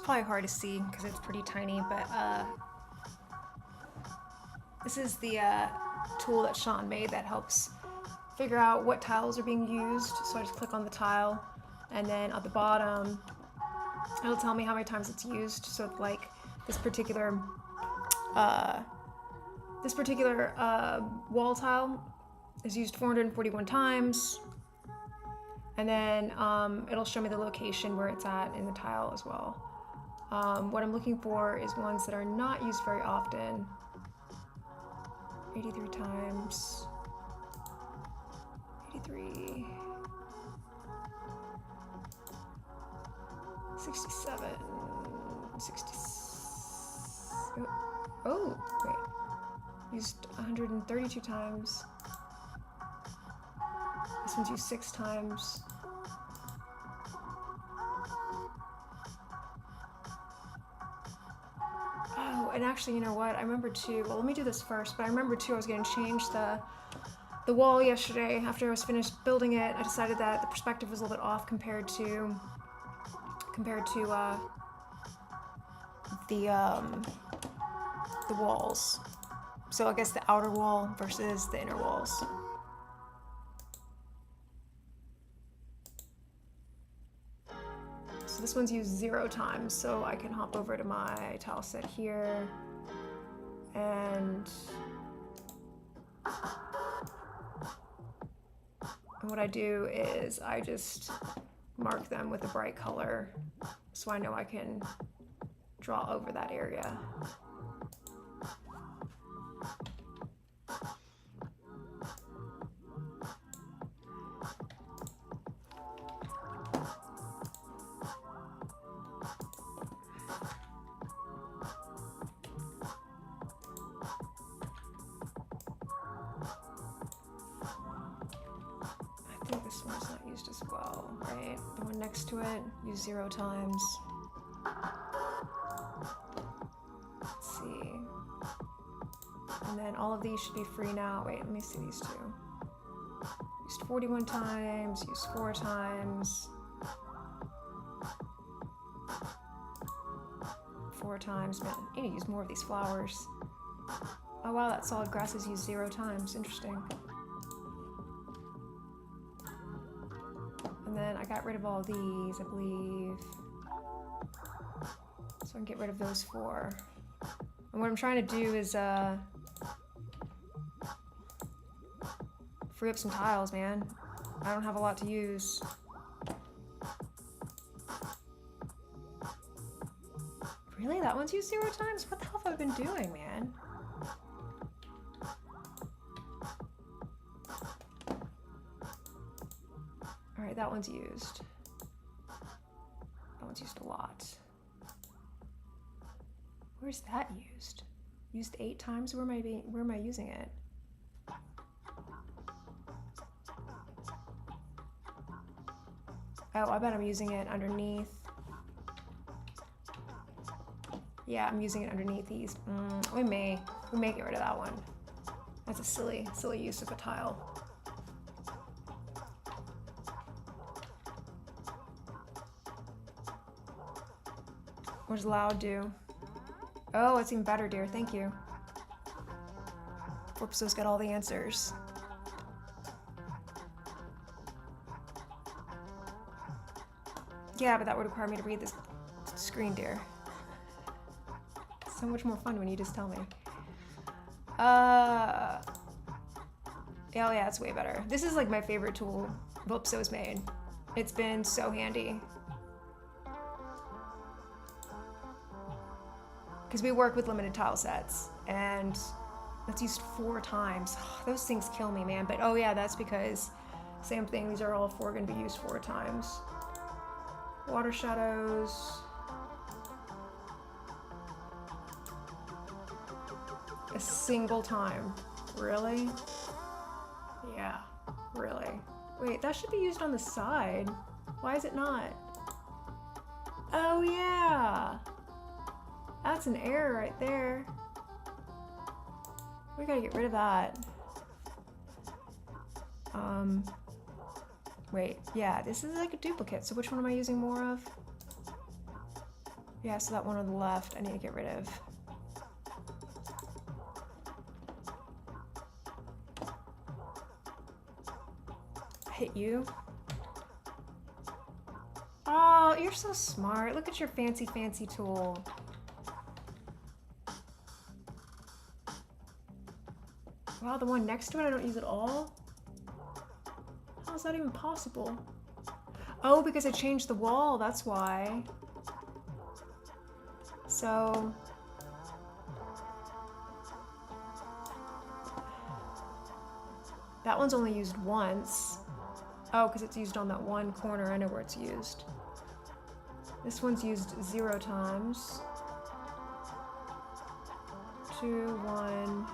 probably hard to see because it's pretty tiny, but this is the tool that Sean made that helps figure out what tiles are being used. So I just click on the tile, and then at the bottom, it'll tell me how many times it's used. So like this particular wall tile is used 441 times, and then it'll show me the location where it's at in the tile as well. What I'm looking for is ones that are not used very often. 83 times. 83. 67. 60. Oh, wait. Used 132 times. This one's used 6 times. Oh, and actually, you know what? I remember too. Well, let me do this first. But I remember too. I was going to change the wall yesterday after I was finished building it. I decided that the perspective was a little bit off compared to the walls. So I guess the outer wall versus the inner walls. So this one's used 0 times, so I can hop over to my tile set here, and what I do is I just mark them with a bright color so I know I can draw over that area. I think this one's not used as well, right? The one next to it, used 0 times. Let's see. And then all of these should be free now. Wait, let me see these two. Used 41 times, used 4 times. 4 times. Man, I need to use more of these flowers. Oh wow, that solid grass is used 0 times. Interesting. And then I got rid of all these, I believe. So I can get rid of those 4. And what I'm trying to do is free up some tiles, man. I don't have a lot to use. Really? That one's used 0 times? What the hell have I been doing, man? Alright, that one's used. That one's used a lot. Where's that used? Used 8 times? Where am I using it? Oh, I bet I'm using it underneath. Yeah, I'm using it underneath these. We may get rid of that one. That's a silly use of a tile. What does loud do? Oh, it's even better, dear. Thank you. Whoopso's got all the answers. Yeah, but that would require me to read this screen, dear. It's so much more fun when you just tell me. Oh yeah, it's way better. This is like my favorite tool Whoopso's made. It's been so handy. Because we work with limited tile sets, and that's used 4 times. Oh, those things kill me, man. But oh yeah, that's because, same thing, these are all 4 going to be used 4 times. Water shadows. A single time. Really? Yeah, really. Wait, that should be used on the side. Why is it not? Oh yeah! That's an error right there. We gotta get rid of that. Wait, yeah, this is like a duplicate, so which one am I using more of? Yeah, so that one on the left I need to get rid of. Hit you. Oh, you're so smart. Look at your fancy, fancy tool. Wow, the one next to it I don't use at all? How is that even possible? Oh, because I changed the wall, that's why. So... that one's only used once. Oh, because it's used on that one corner. I know where it's used. This one's used 0 times. 2, 1.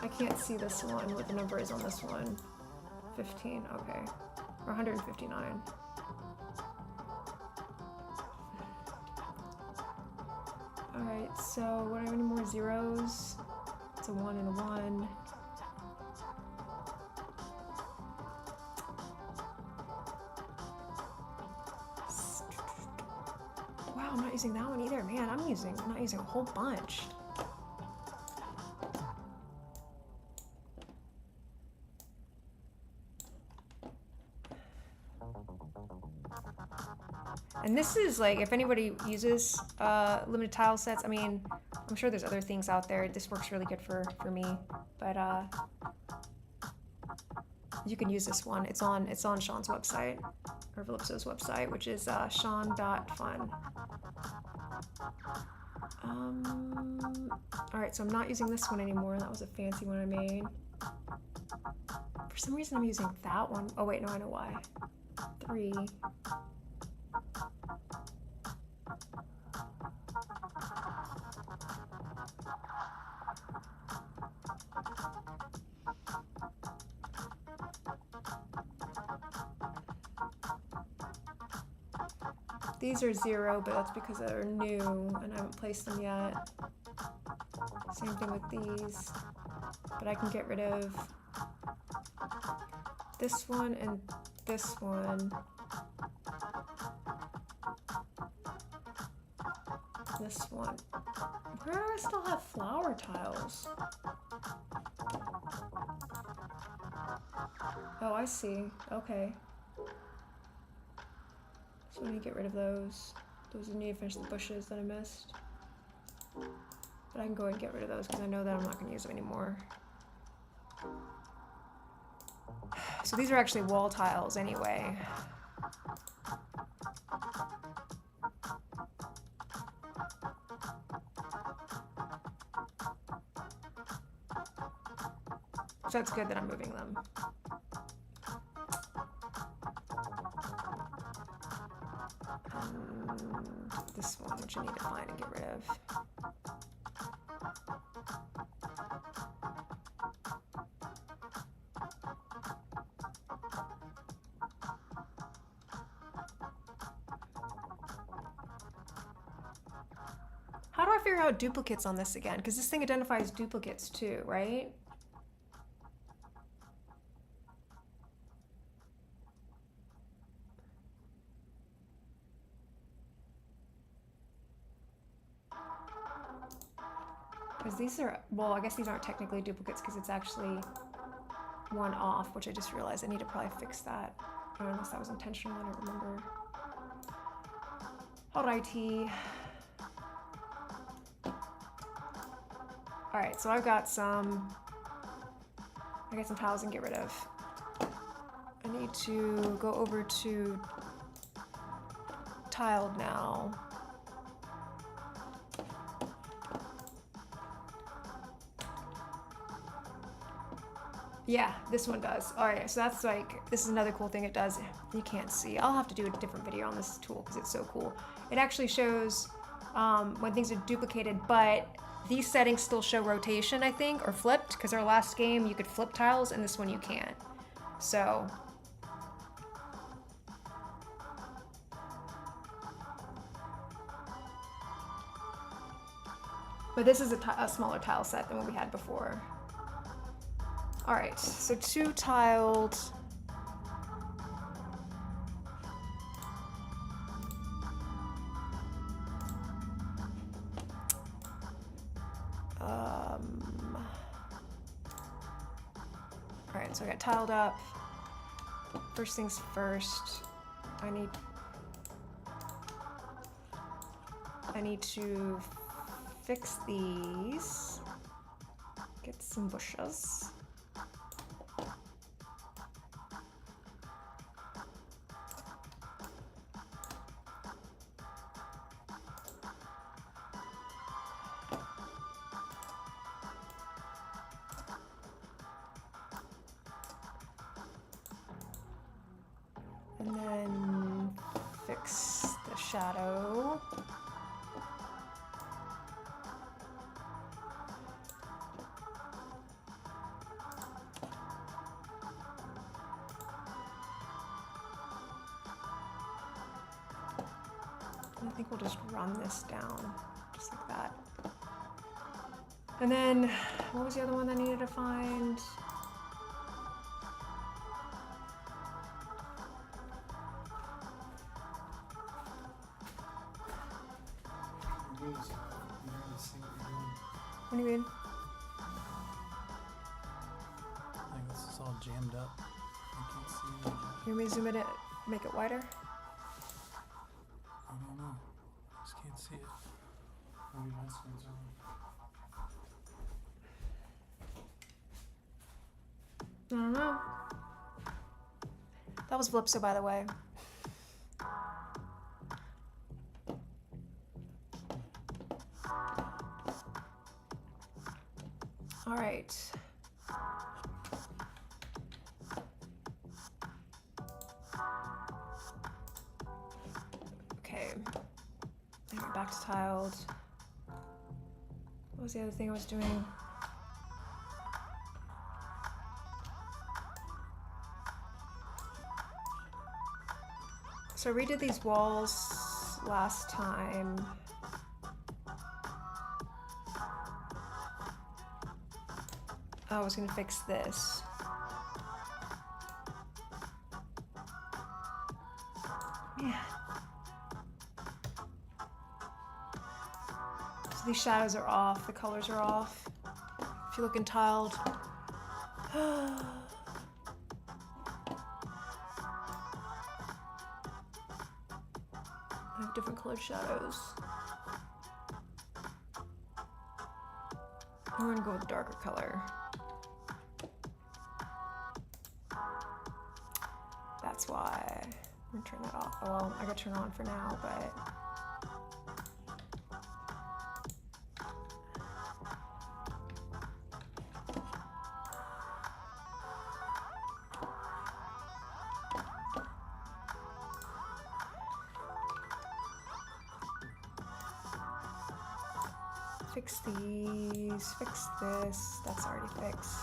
I can't see this one, what the number is on this one. 15, okay. Or 159. Alright, so what do I have any more zeros? It's a 1 and a 1. Wow, I'm not using that one either. Man, I'm not using a whole bunch. And this is like, if anybody uses limited tile sets, I mean, I'm sure there's other things out there. This works really good for me, but you can use this one. It's on Sean's website, or Valipso's website, which is sean.fun. All right, so I'm not using this one anymore. That was a fancy one I made. For some reason, I'm using that one. Oh wait, no, I know why. 3. These are 0, but that's because they're new and I haven't placed them yet. Same thing with these, but I can get rid of this one and this one. This one. Where do I still have flower tiles? Oh, I see. Okay. So I need to get rid of those. Those need to finish the bushes that I missed. But I can go ahead and get rid of those because I know that I'm not going to use them anymore. So these are actually wall tiles anyway. So it's good that I'm moving them. This one, which I need to find and get rid of. How do I figure out duplicates on this again? Because this thing identifies duplicates too, right? Because these are, well, I guess these aren't technically duplicates because it's actually one off, which I just realized I need to probably fix that. Or unless that was intentional, I don't remember. Hold IT. All right, so I've got some, I got some tiles and get rid of. I need to go over to tiled now. Yeah, this one does. All right, so that's like, this is another cool thing it does. You can't see. I'll have to do a different video on this tool because it's so cool. It actually shows when things are duplicated, but these settings still show rotation, I think, or flipped, because our last game you could flip tiles and this one you can't. So. But this is a smaller tile set than what we had before. All right, so 2 tiled. so I got tiled up. First things first, I need to fix these. Get some bushes. And then fix the shadow. I think we'll just run this down, just like that. And then, what was the other one I needed to find? What do you mean? Like this is all jammed up. I can't see. You want me to zoom it in, make it wider? I don't know. I just can't see it. Maybe my screen's on. I don't know. That was Blipso, by the way. All right. Okay. Now we're back to tiled. What was the other thing I was doing? So I redid these walls last time. I was gonna fix this. Man. So these shadows are off, the colors are off. If you're looking tiled. I have different colored shadows. I'm gonna go with a darker color. That's why I'm gonna turn that off. Well, I gotta turn it on for now, but fix these, fix this. That's already fixed.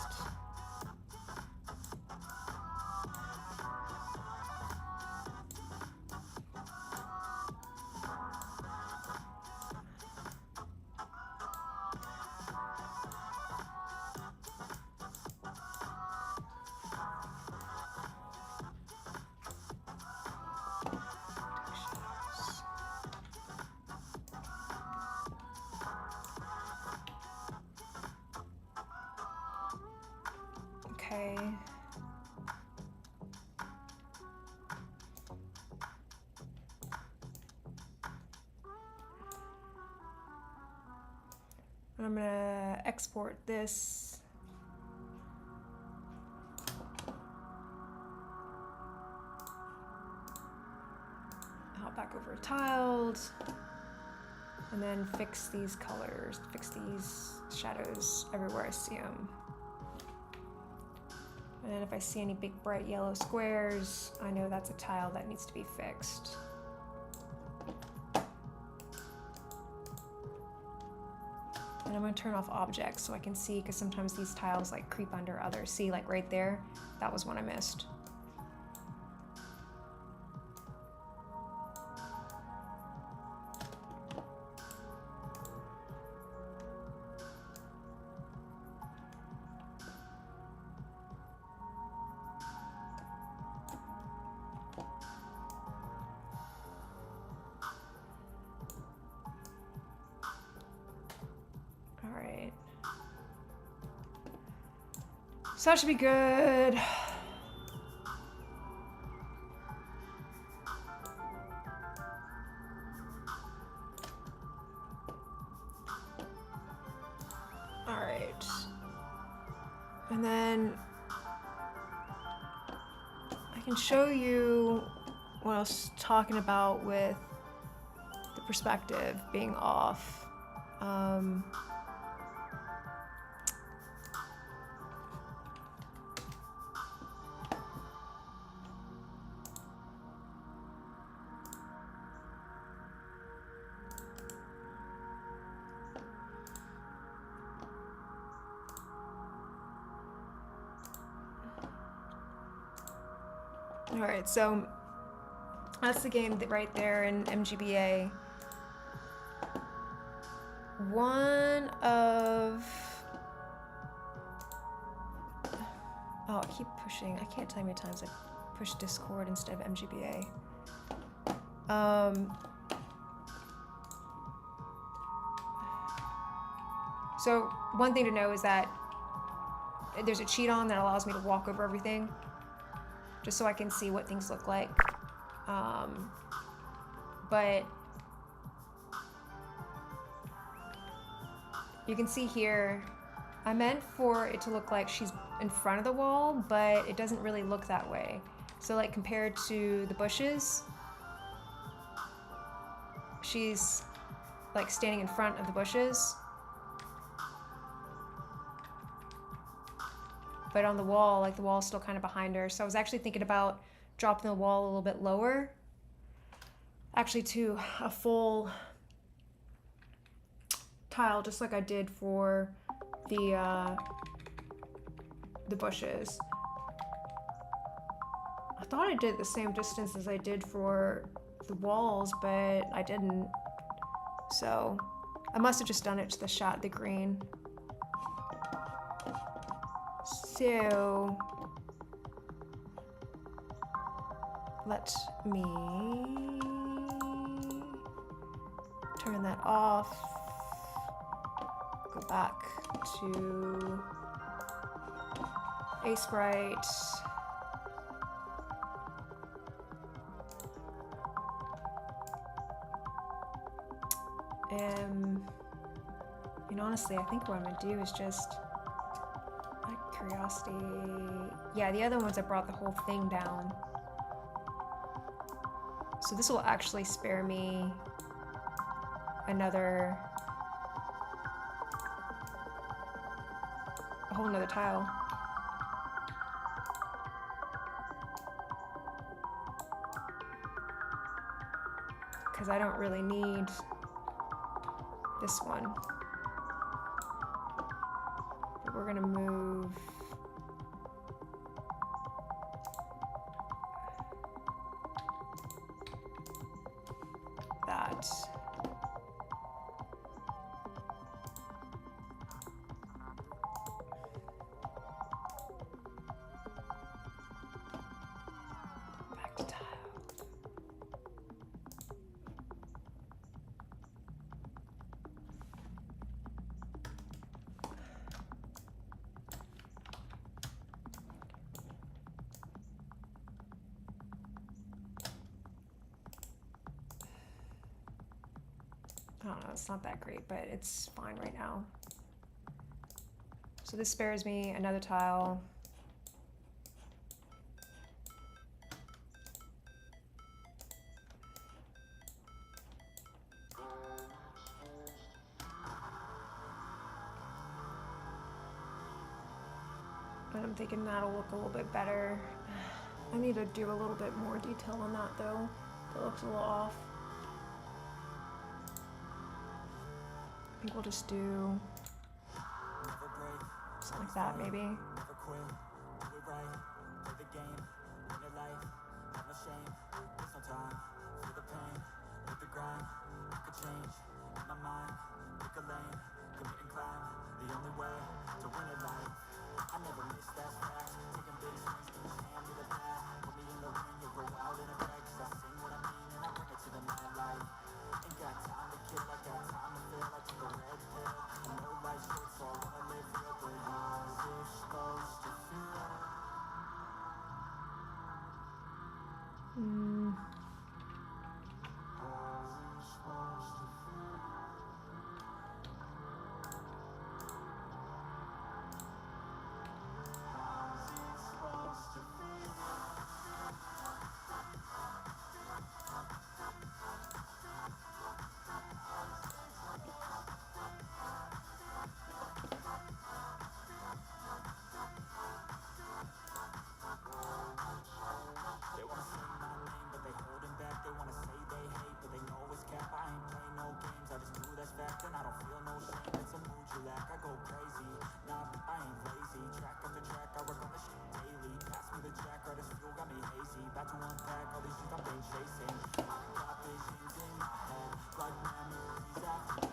Okay. I'm gonna export this. Hop back over tiled. And then fix these colors, fix these shadows everywhere I see them. And if I see any big bright yellow squares, I know that's a tile that needs to be fixed. And I'm gonna turn off objects so I can see, because sometimes these tiles like creep under others. See, like right there, that was one I missed. So that should be good. All right. And then I can show you what I was talking about with the perspective being off. All right, so that's the game right there in mGBA. One of... Oh, I keep pushing. I can't tell you how many times I push Discord instead of mGBA. So one thing to know is that there's a cheat on that allows me to walk over everything, just so I can see what things look like. But you can see here, I meant for it to look like she's in front of the wall, but it doesn't really look that way. So like compared to the bushes, she's like standing in front of the bushes. But on the wall, like the wall's still kind of behind her. So I was actually thinking about dropping the wall a little bit lower, actually to a full tile, just like I did for the bushes. I thought I did the same distance as I did for the walls, but I didn't. So I must have just done it to the green. So let me turn that off, go back to Aseprite, and honestly, I think what I'm gonna do is just curiosity. Yeah, the other ones I brought the whole thing down. So this will actually spare me a whole nother tile. Because I don't really need this one. But we're gonna move that. Back to tile. I don't know, it's not that great, but it's fine right now. So this spares me another tile. And I'm thinking that'll look a little bit better. I need to do a little bit more detail on that though. That looks a little off. I think we'll just do something like that, maybe.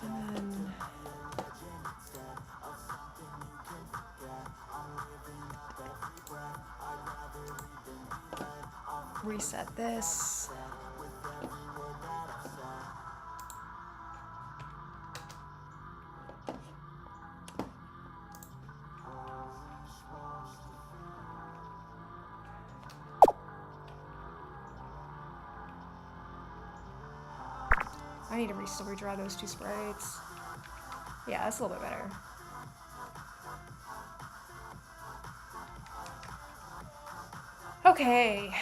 And then reset this. I need to still redraw those two sprites. Yeah, that's a little bit better. Okay.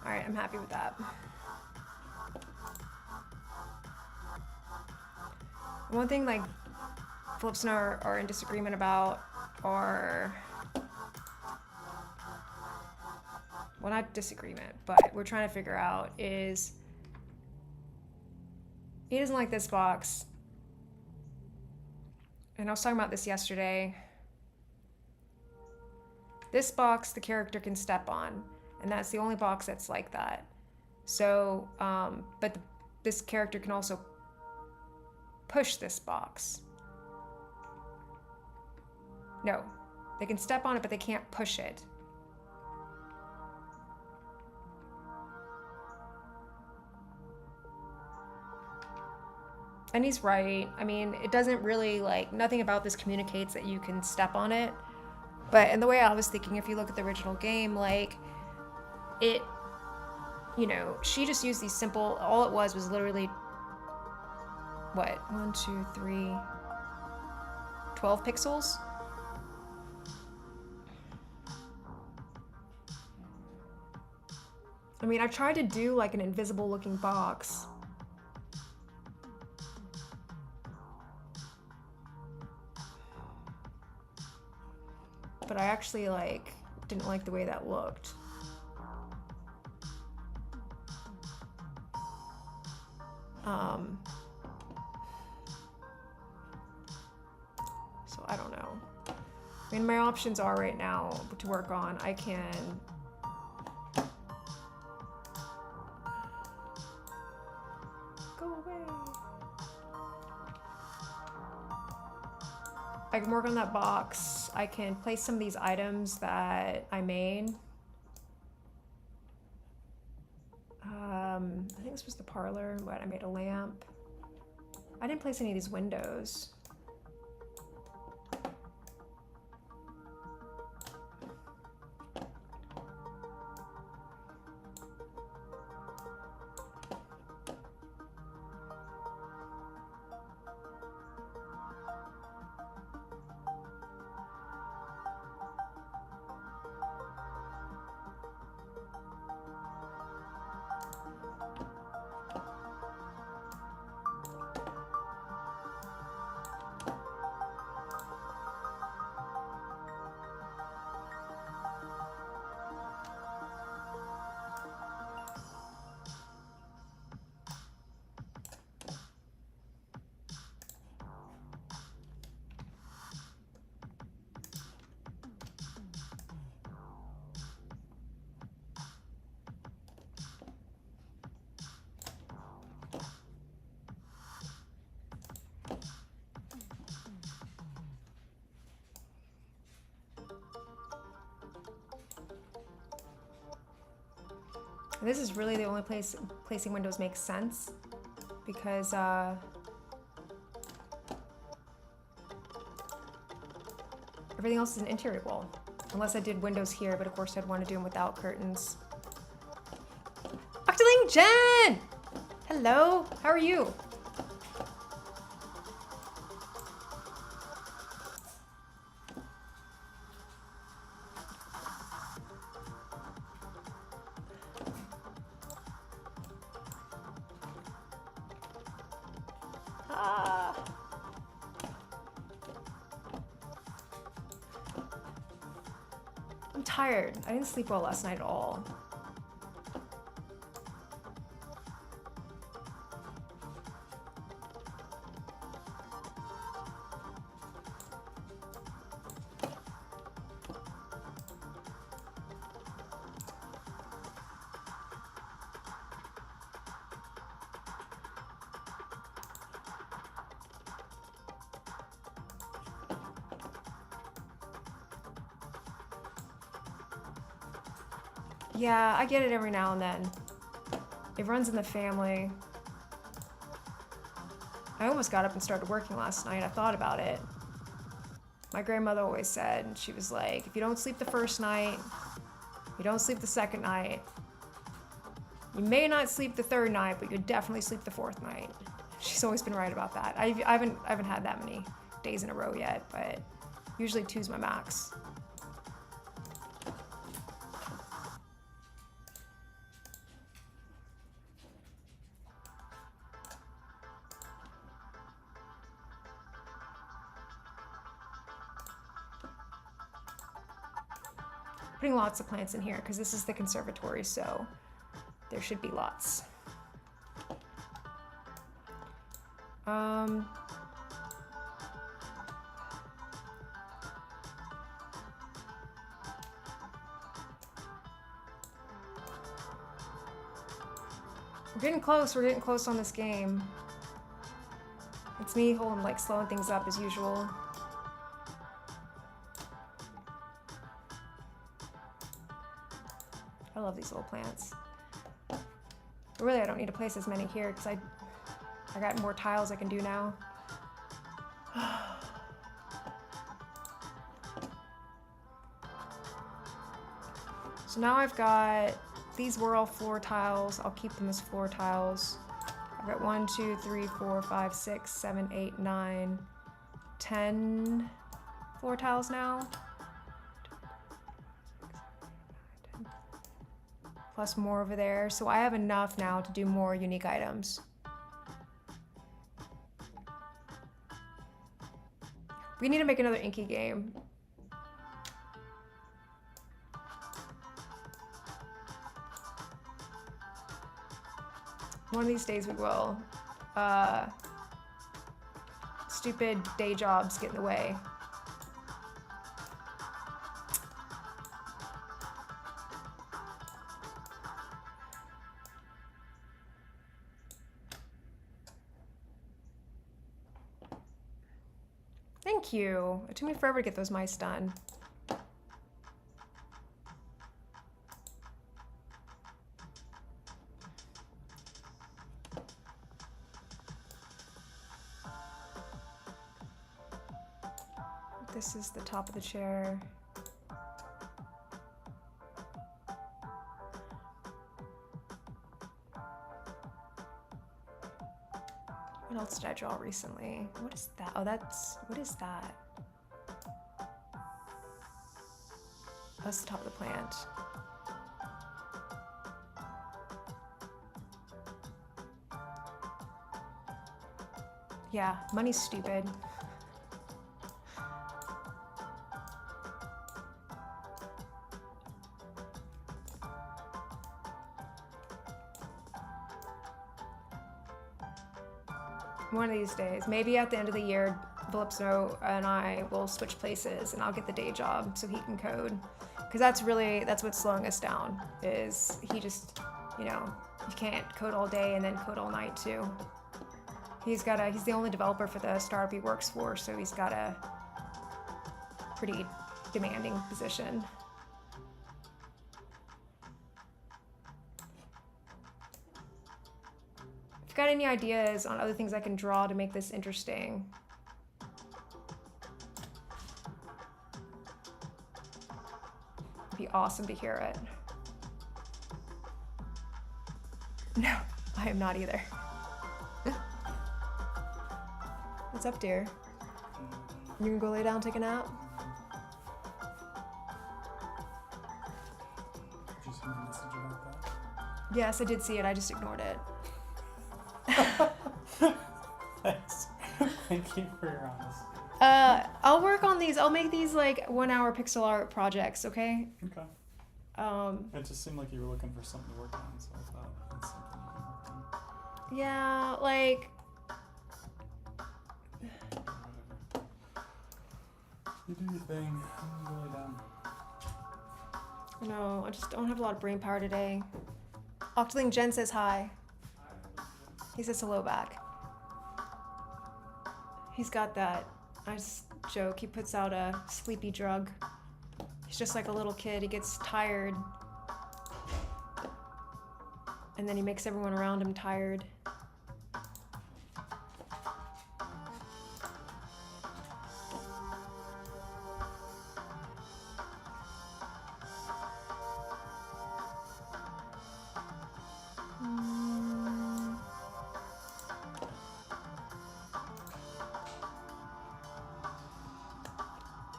All right, I'm happy with that. One thing like Phillips and I are in disagreement about are, well, not disagreement, but we're trying to figure out is he doesn't like this box. And I was talking about this yesterday. This box the character can step on, and that's the only box that's like that. So, but this character can also push this box. No, they can step on it, but they can't push it. And he's right. I mean, it doesn't really, like, nothing about this communicates that you can step on it. But in the way I was thinking, if you look at the original game, like, it, you know, she just used these simple, all it was literally, what, 1, 2, 3, 12 pixels? I mean, I tried to do like an invisible looking box. But I actually like didn't like the way that looked. So I don't know. I mean, my options are right now to work on. I can go away. I can work on that box. I can place some of these items that I made. I think this was the parlor. What, I made a lamp. I didn't place any of these windows. This is really the only place placing windows makes sense, because everything else is an interior wall. Unless I did windows here, but of course I'd want to do them without curtains. Octoling Jen! Hello, how are you? I'm tired. I didn't sleep well last night at all. Yeah, I get it every now and then. It runs in the family. I almost got up and started working last night. I thought about it. My grandmother always said, she was like, if you don't sleep the first night, you don't sleep the second night. You may not sleep the third night, but you definitely sleep the fourth night. She's always been right about that. I haven't had that many days in a row yet, but usually 2's my max. Putting lots of plants in here because this is the conservatory, so there should be lots. I'm getting close. We're getting close on this game. It's me holding, like, slowing things up as usual. I love these little plants. But really, I don't need to place as many here because I got more tiles I can do now. So now I've got, these were all floor tiles. I'll keep them as floor tiles. I've got 1, 2, 3, 4, 5, 6, 7, 8, 9, 10 floor tiles now. Plus more over there. So I have enough now to do more unique items. We need to make another Inky game. One of these days we will. Stupid day jobs get in the way. Thank you. It took me forever to get those mice done. This is the top of the chair. What else did I draw recently? What is that? Oh, what is that? That's the top of the plant. Yeah, money's stupid. One of these days, maybe at the end of the year, Calypso and I will switch places and I'll get the day job so he can code. Because that's what's slowing us down, is he just, you can't code all day and then code all night too. He's the only developer for the startup he works for, so he's got a pretty demanding position. Got any ideas on other things I can draw to make this interesting? It'd be awesome to hear it. No, I am not either. What's up, dear? You gonna go lay down and take a nap? Did you see my message about that? Yes, I did see it. I just ignored it. Thanks. Thank you for your honesty. I'll work on these. I'll make these like 1-hour pixel art projects, okay? Okay. It just seemed like you were looking for something to work on, so I thought that's something you can work on. Yeah, like... You do your thing. I'm really done. No, I just don't have a lot of brain power today. Octoling Jen says hi. He says hello back. He's got that. I just joke. He puts out a sleepy drug. He's just like a little kid. He gets tired And then he makes everyone around him tired.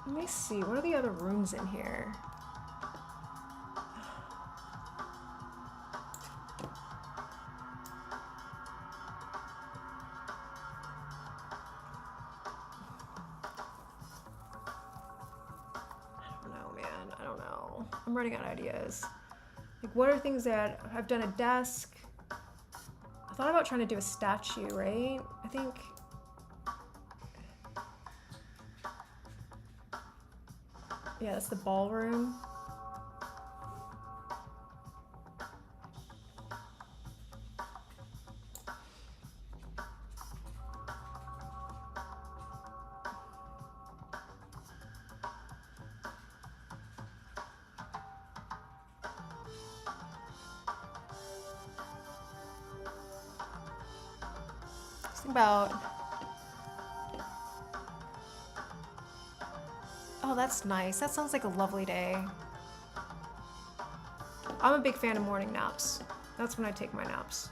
Let me see, what are the other rooms in here? I'm running out of ideas. Like, what are things that I've done? A desk. I thought about trying to do a statue, right? I think. Yeah, that's the ballroom. About, oh, that's nice. That sounds like a lovely day. I'm a big fan of morning naps. That's when I take my naps.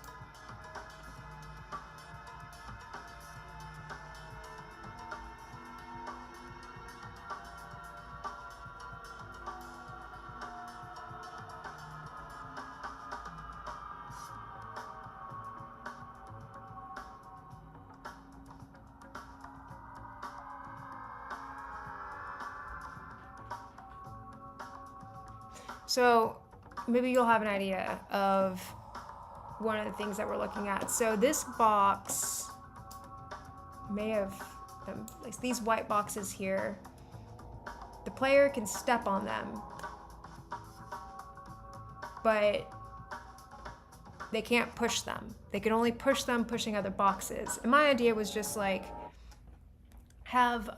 So maybe you'll have an idea of one of the things that we're looking at. So this box may have, like these white boxes here, the player can step on them, but they can't push them. They can only push them pushing other boxes. And my idea was just like, have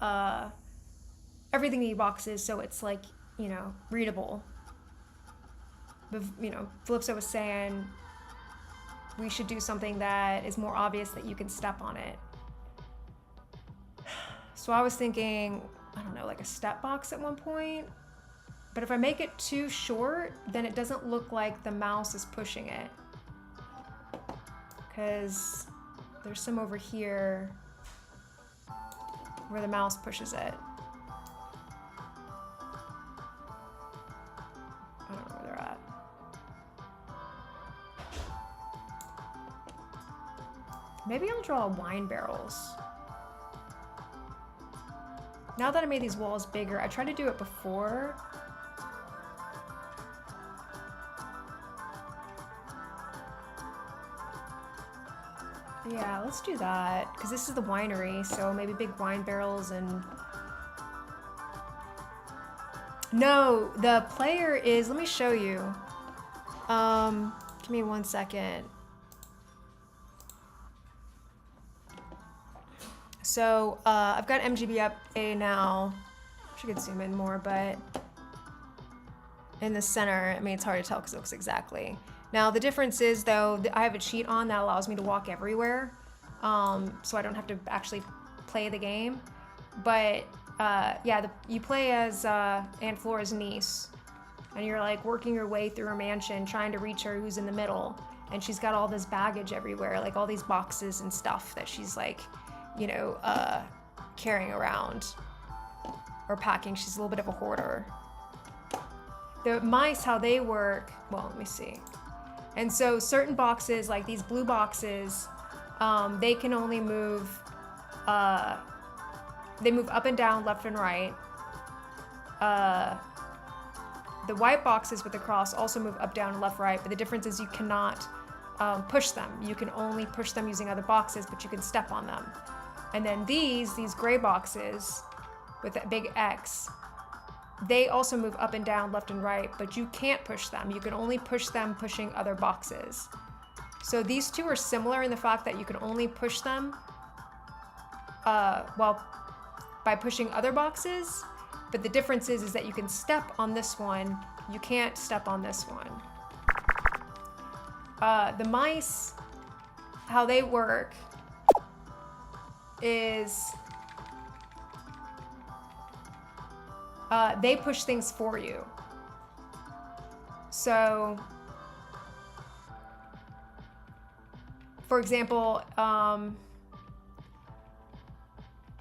everything in boxes so it's like, you know, readable. But, you know, Calypso was saying we should do something that is more obvious that you can step on it. So I was thinking, I don't know, like a step box at one point. But if I make it too short, then it doesn't look like the mouse is pushing it. Because there's some over here where the mouse pushes it. I don't know where they're at. Maybe I'll draw wine barrels. Now that I made these walls bigger, I tried to do it before. Yeah, let's do that, because this is the winery, so maybe big wine barrels and... No, the player is, let me show you. Give me 1 second. So, I've got mGBA now. I could zoom in more, but in the center, I mean, it's hard to tell because it looks exactly. Now, the difference is, though, I have a cheat on that allows me to walk everywhere, so I don't have to actually play the game. But, yeah, you play as Aunt Flora's niece, and you're, like, working your way through her mansion, trying to reach her who's in the middle, and she's got all this baggage everywhere, like all these boxes and stuff that she's, like, you know, carrying around or packing. She's a little bit of a hoarder. The mice, how they work, well, let me see. And so certain boxes, like these blue boxes, they can only move, they move up and down, left and right. The white boxes with the cross also move up, down, and left, right, but the difference is you cannot push them. You can only push them using other boxes, but you can step on them. And then these gray boxes with that big X, they also move up and down, left and right, but you can't push them. You can only push them pushing other boxes. So these two are similar in the fact that you can only push them well, by pushing other boxes, but the difference is that you can step on this one, you can't step on this one. the mice, how they work is they push things for you. So, for example,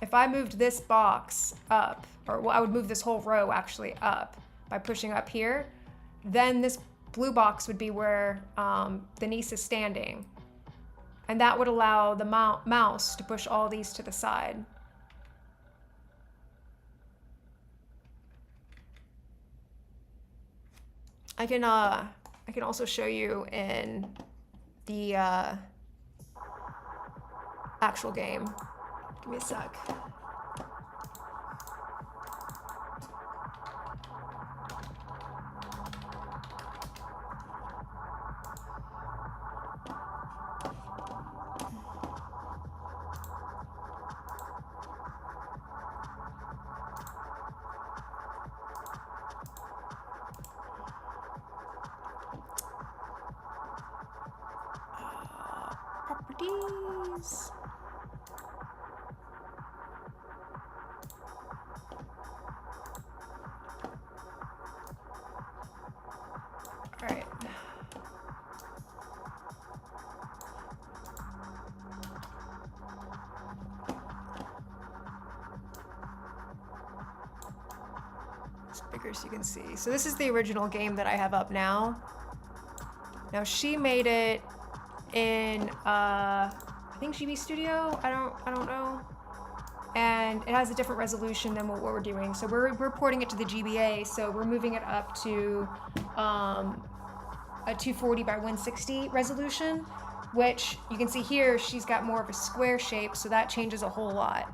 if I moved this box up, or well, I would move this whole row actually up by pushing up here, then this blue box would be where the niece is standing. And that would allow the mouse to push all these to the side. I can also show you in the actual game. Give me a sec. Properties. All right. It's bigger so you can see. So this is the original game that I have up now. Now she made it in I think GBA Studio. I don't know. And it has a different resolution than what we're doing. So we're porting it to the GBA. So we're moving it up to a 240 by 160 resolution, which you can see here, she's got more of a square shape. So that changes a whole lot.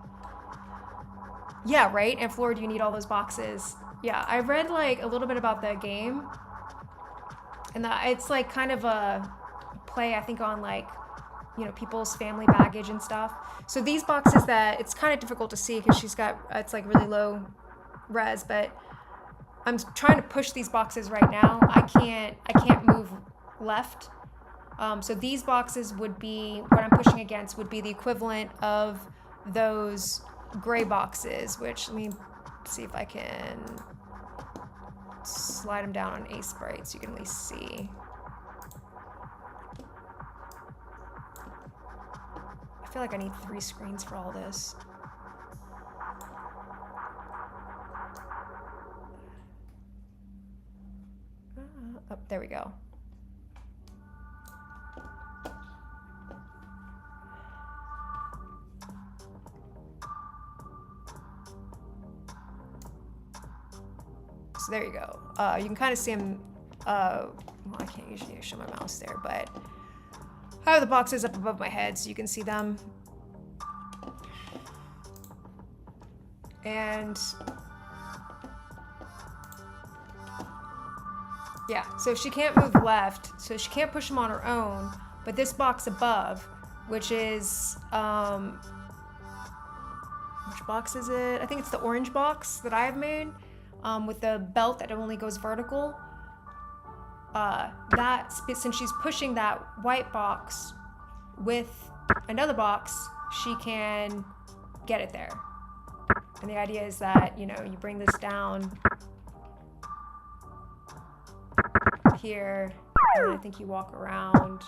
Yeah, right? And Flora, do you need all those boxes? Yeah, I read like a little bit about the game. And it's like kind of a play, I think, on like, you know, people's family baggage and stuff. So these boxes that it's kind of difficult to see because she's got, it's like really low res, but I'm trying to push these boxes right now. I can't move left. So these boxes would be, what I'm pushing against would be the equivalent of those gray boxes, which let me see if I can slide them down on Aseprite so you can at least see. I feel like I need 3 screens for all this. Oh, there we go. So there you go. You can kind of see them. Well, I can't usually show my mouse there, but I have the boxes up above my head so you can see them. And yeah, so she can't move left, so she can't push them on her own, but this box above, which is, which box is it? I think it's the orange box that I have made, with the belt that only goes vertical. Since she's pushing that white box with another box, she can get it there. And the idea is that, you know, you bring this down here, and I think you walk around,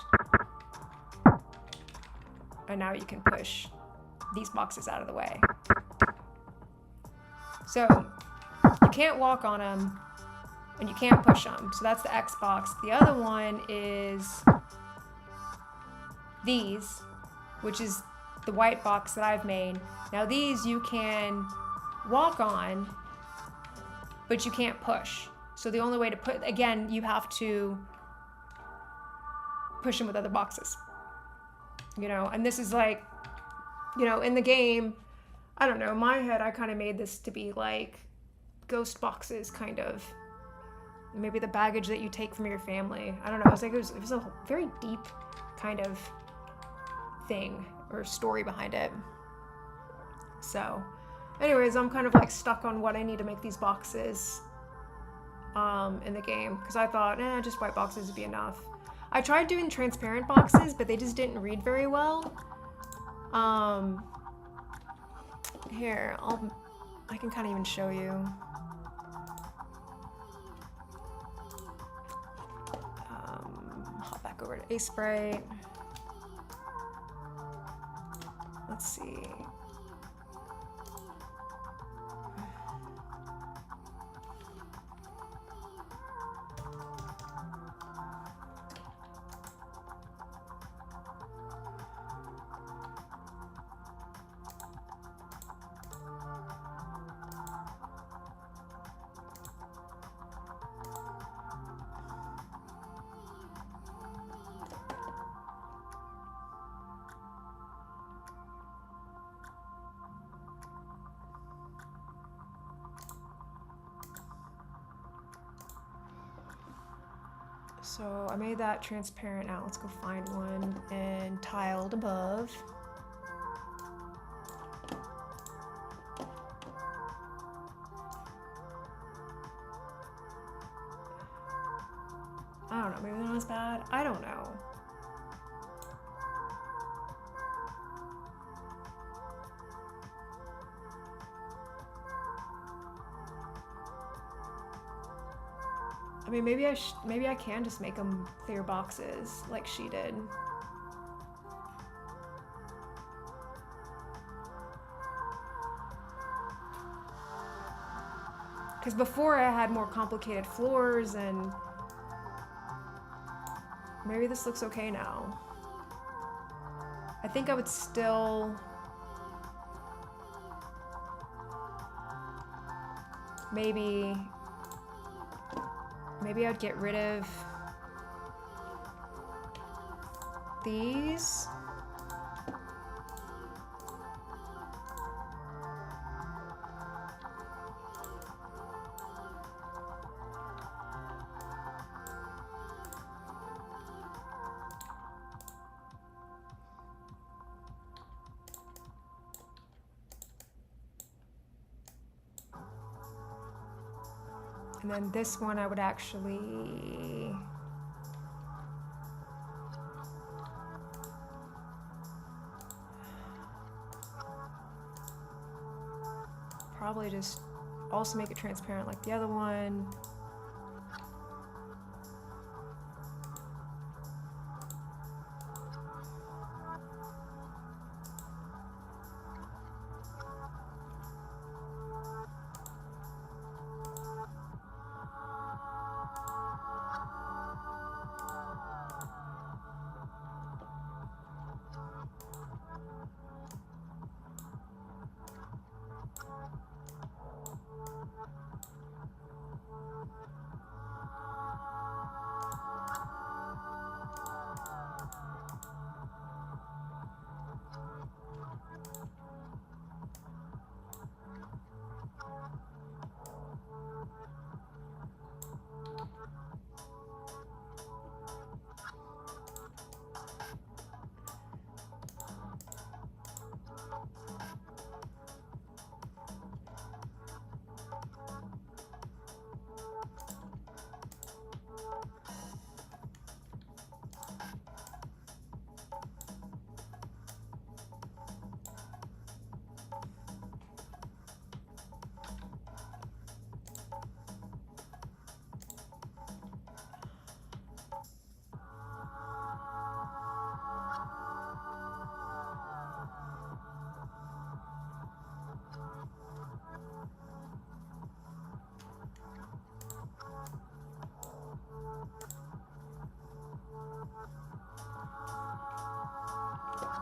and now you can push these boxes out of the way. So you can't walk on them, and you can't push them. So that's the X box. The other one is these, which is the white box that I've made. Now these you can walk on, but you can't push. So the only way to put, again, you have to push them with other boxes. You know, and this is like, you know, in the game, I don't know, in my head, I kind of made this to be like ghost boxes, kind of. Maybe the baggage that you take from your family. I don't know. It was like, it was a very deep kind of thing or story behind it. So anyways, I'm kind of like stuck on what I need to make these boxes in the game, because I thought, just white boxes would be enough. I tried doing transparent boxes, but they just didn't read very well. Here, I can kind of even show you. Hop back over to Aseprite. Let's see. So I made that transparent. Now let's go find one and tiled above. I don't know, maybe they're not as bad. I don't know. I mean, maybe I can just make them clear boxes like she did. Because before I had more complicated floors, and maybe this looks okay now. I think I would still maybe I'd get rid of these. And then this one I would actually probably just also make it transparent like the other one.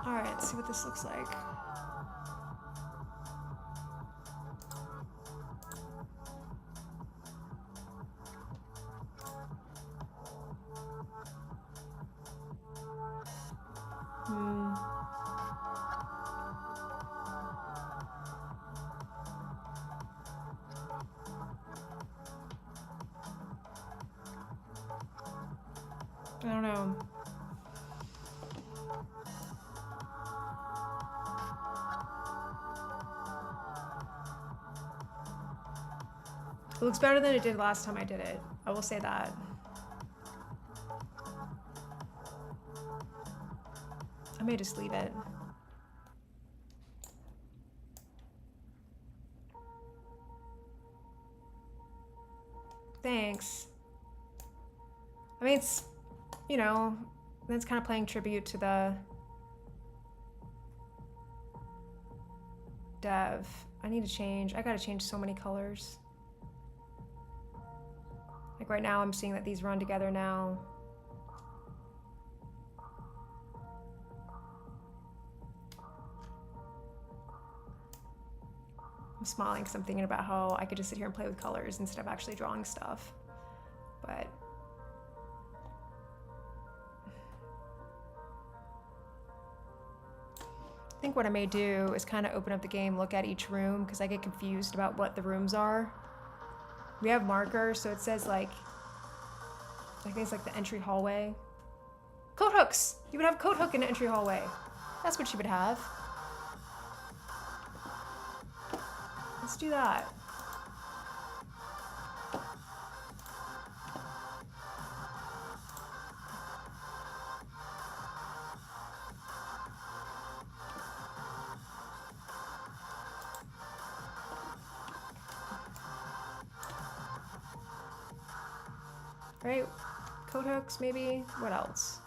All right, let's see what this looks like. I don't know. It looks better than it did last time I did it. I will say that. I may just leave it. Thanks. I mean, it's, you know, that's kind of paying tribute to the dev. I need to change. I gotta change so many colors. Like right now, I'm seeing that these run together now. I'm smiling because I'm thinking about how I could just sit here and play with colors instead of actually drawing stuff. But I think what I may do is kind of open up the game, look at each room, because I get confused about what the rooms are. We have markers, so it says like, I think it's like the entry hallway. Coat hooks! You would have a coat hook in the entry hallway. That's what you would have. Let's do that. Right? Coat hooks, maybe? What else?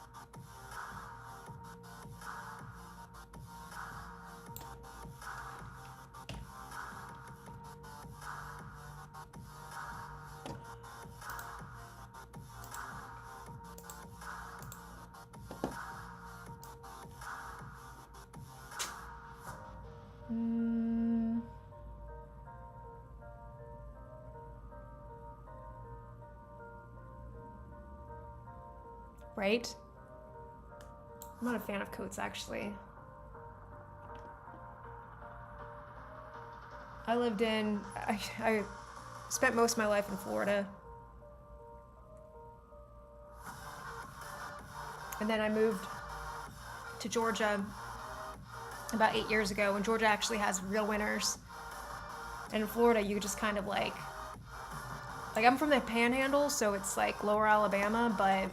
Right? I'm not a fan of coats, actually. I spent most of my life in Florida. And then I moved to Georgia about 8 years ago, and Georgia actually has real winters. And in Florida, you just kind of like I'm from the Panhandle, so it's like lower Alabama, but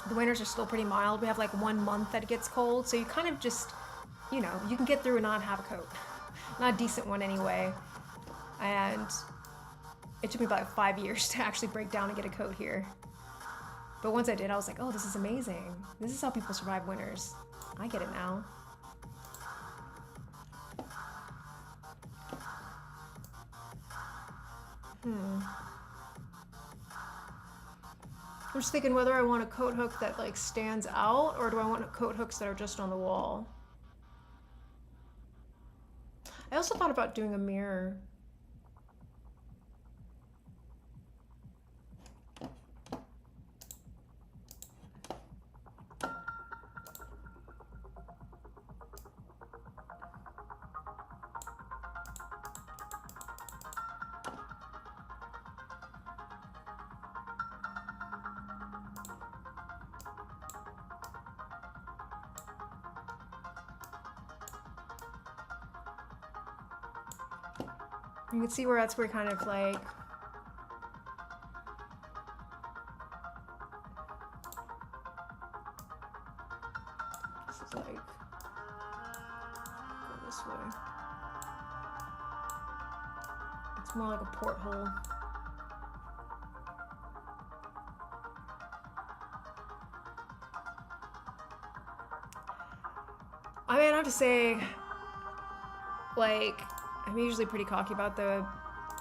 the winters are still pretty mild. We have like 1 month that it gets cold, so you kind of just, you know, you can get through and not have a coat. Not a decent one anyway. And it took me about 5 years to actually break down and get a coat here. But once I did, I was like, oh, this is amazing. This is how people survive winters. I get it now. I'm just thinking whether I want a coat hook that like stands out, or do I want coat hooks that are just on the wall? I also thought about doing a mirror. You can see where that's where kind of like this is like go this way. It's more like a porthole. I mean, I have to say, like, I'm usually pretty cocky about the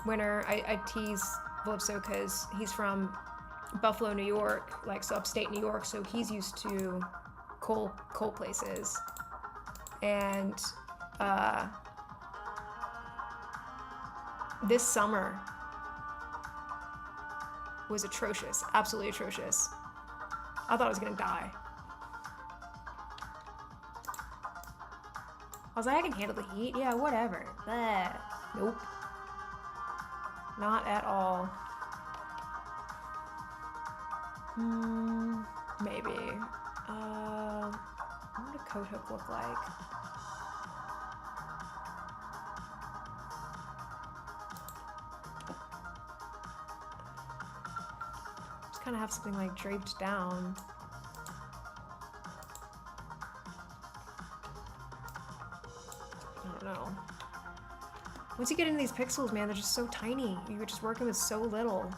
winter. I tease Calypso because he's from Buffalo, New York, like, so upstate New York, so he's used to cold places. And this summer was atrocious, absolutely atrocious. I thought I was gonna die. I was like, I can handle the heat. Yeah, whatever. Bleh. Nope. Not at all. Maybe. What would a coat hook look like? Just kind of have something like draped down. Once you get into these pixels, man, they're just so tiny. You're just working with so little.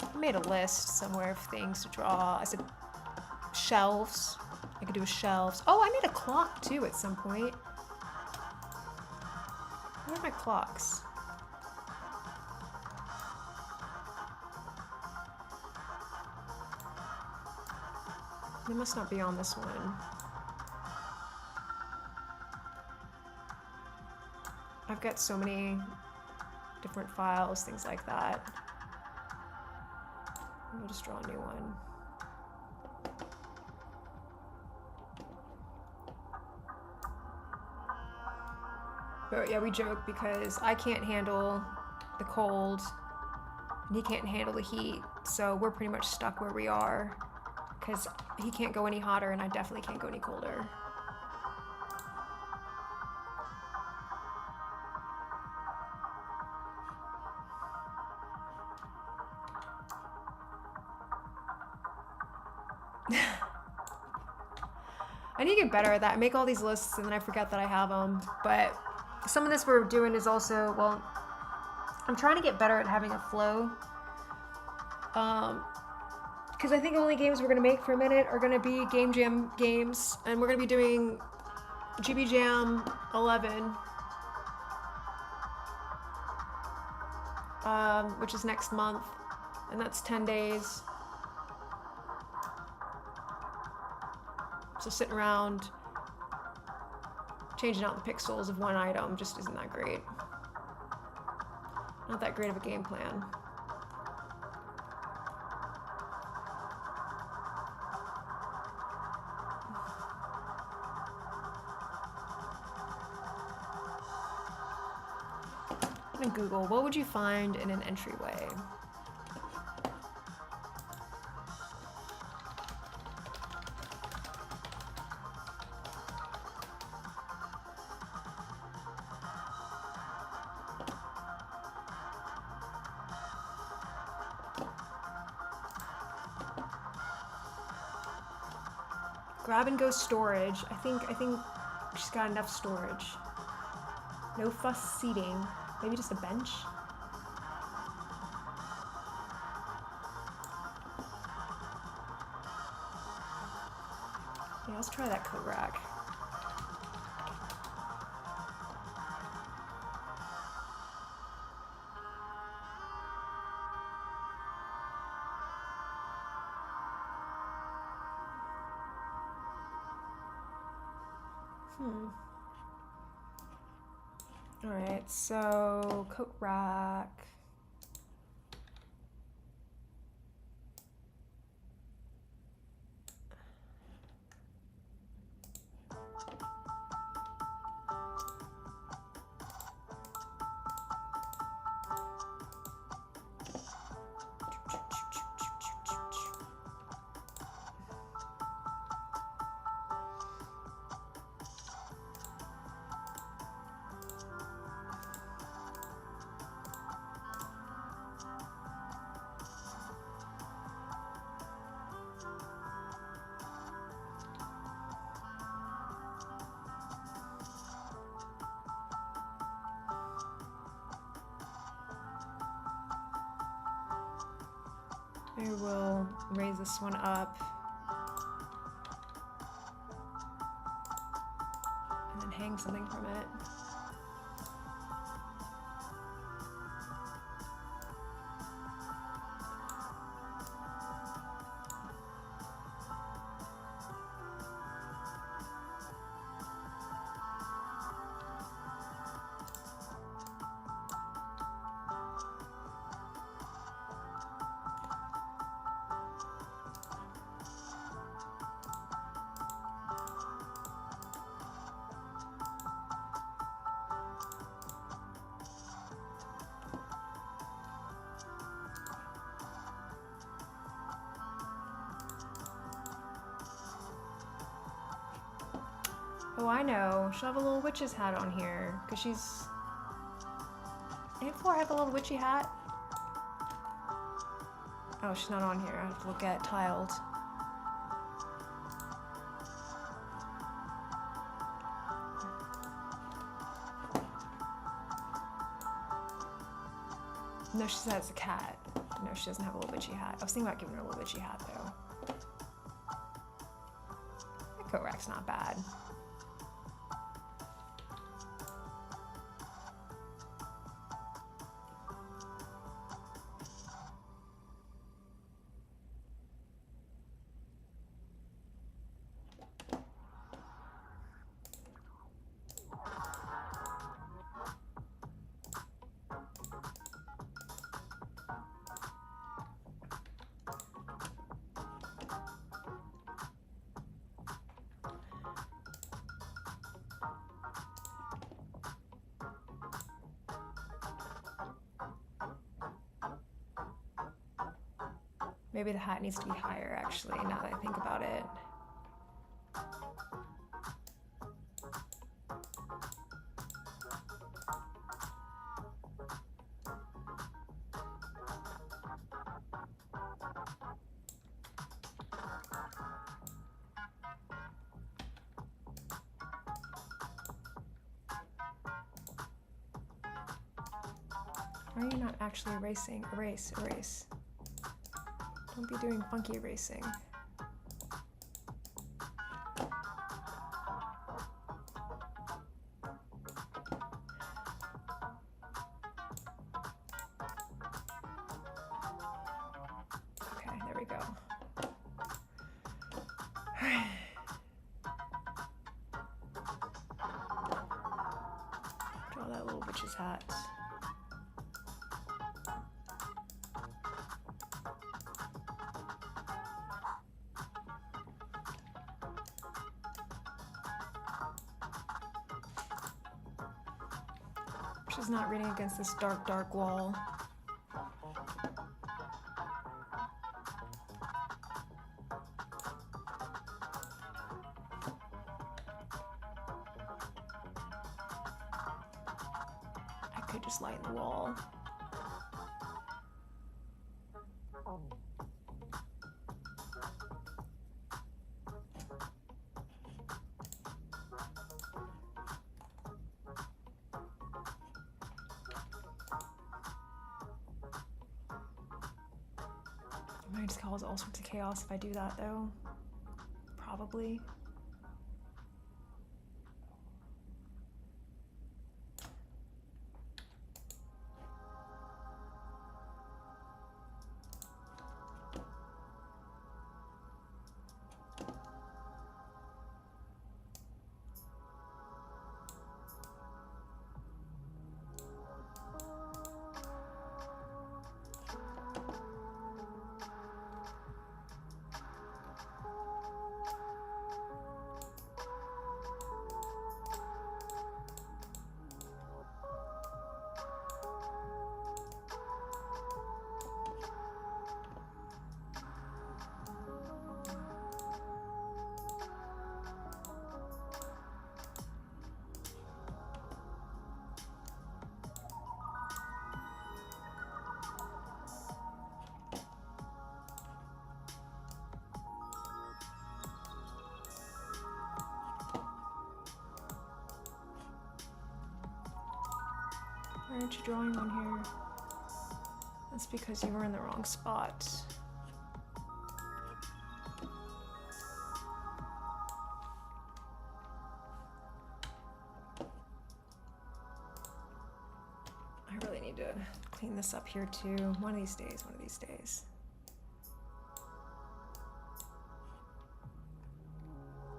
I made a list somewhere of things to draw. I said shelves. I could do a shelves. Oh, I made a clock too at some point. Where are my clocks? They must not be on this one. I've got so many different files, things like that. I'll just draw a new one. But yeah, we joke because I can't handle the cold and he can't handle the heat. So we're pretty much stuck where we are because he can't go any hotter and I definitely can't go any colder. I need to get better at that. I make all these lists and then I forget that I have them. But some of this we're doing is also, well, I'm trying to get better at having a flow. Because I think the only games we're going to make for a minute are going to be Game Jam games. And we're going to be doing GB Jam 11. Which is next month. And that's 10 days. So sitting around changing out the pixels of one item just isn't that great. Not that great of a game plan. I'm gonna Google, what would you find in an entryway? Grab and go storage. I think she's got enough storage. No fuss seating. Maybe just a bench. Yeah, let's try that coat rack. All right, so coat rack. I will raise this one up and then hang something from it. Oh, I know. She'll have a little witch's hat on here, because she's... Didn't Flora have a little witchy hat? Oh, she's not on here. I have to look at tiled. No, she says a cat. No, she doesn't have a little witchy hat. I was thinking about giving her a little witchy hat, though. That coat rack's not bad. Maybe the hat needs to be higher, actually, now that I think about it. Why are you not actually erasing? Erase, erase. Don't be doing funky erasing. Okay, there we go. Draw that little witch's hat. She's not reading against this dark, dark wall. I could just lighten the wall. It might just cause all sorts of chaos if I do that, though. Probably. Why aren't you drawing one here? That's because you were in the wrong spot. I really need to clean this up here too. One of these days, one of these days.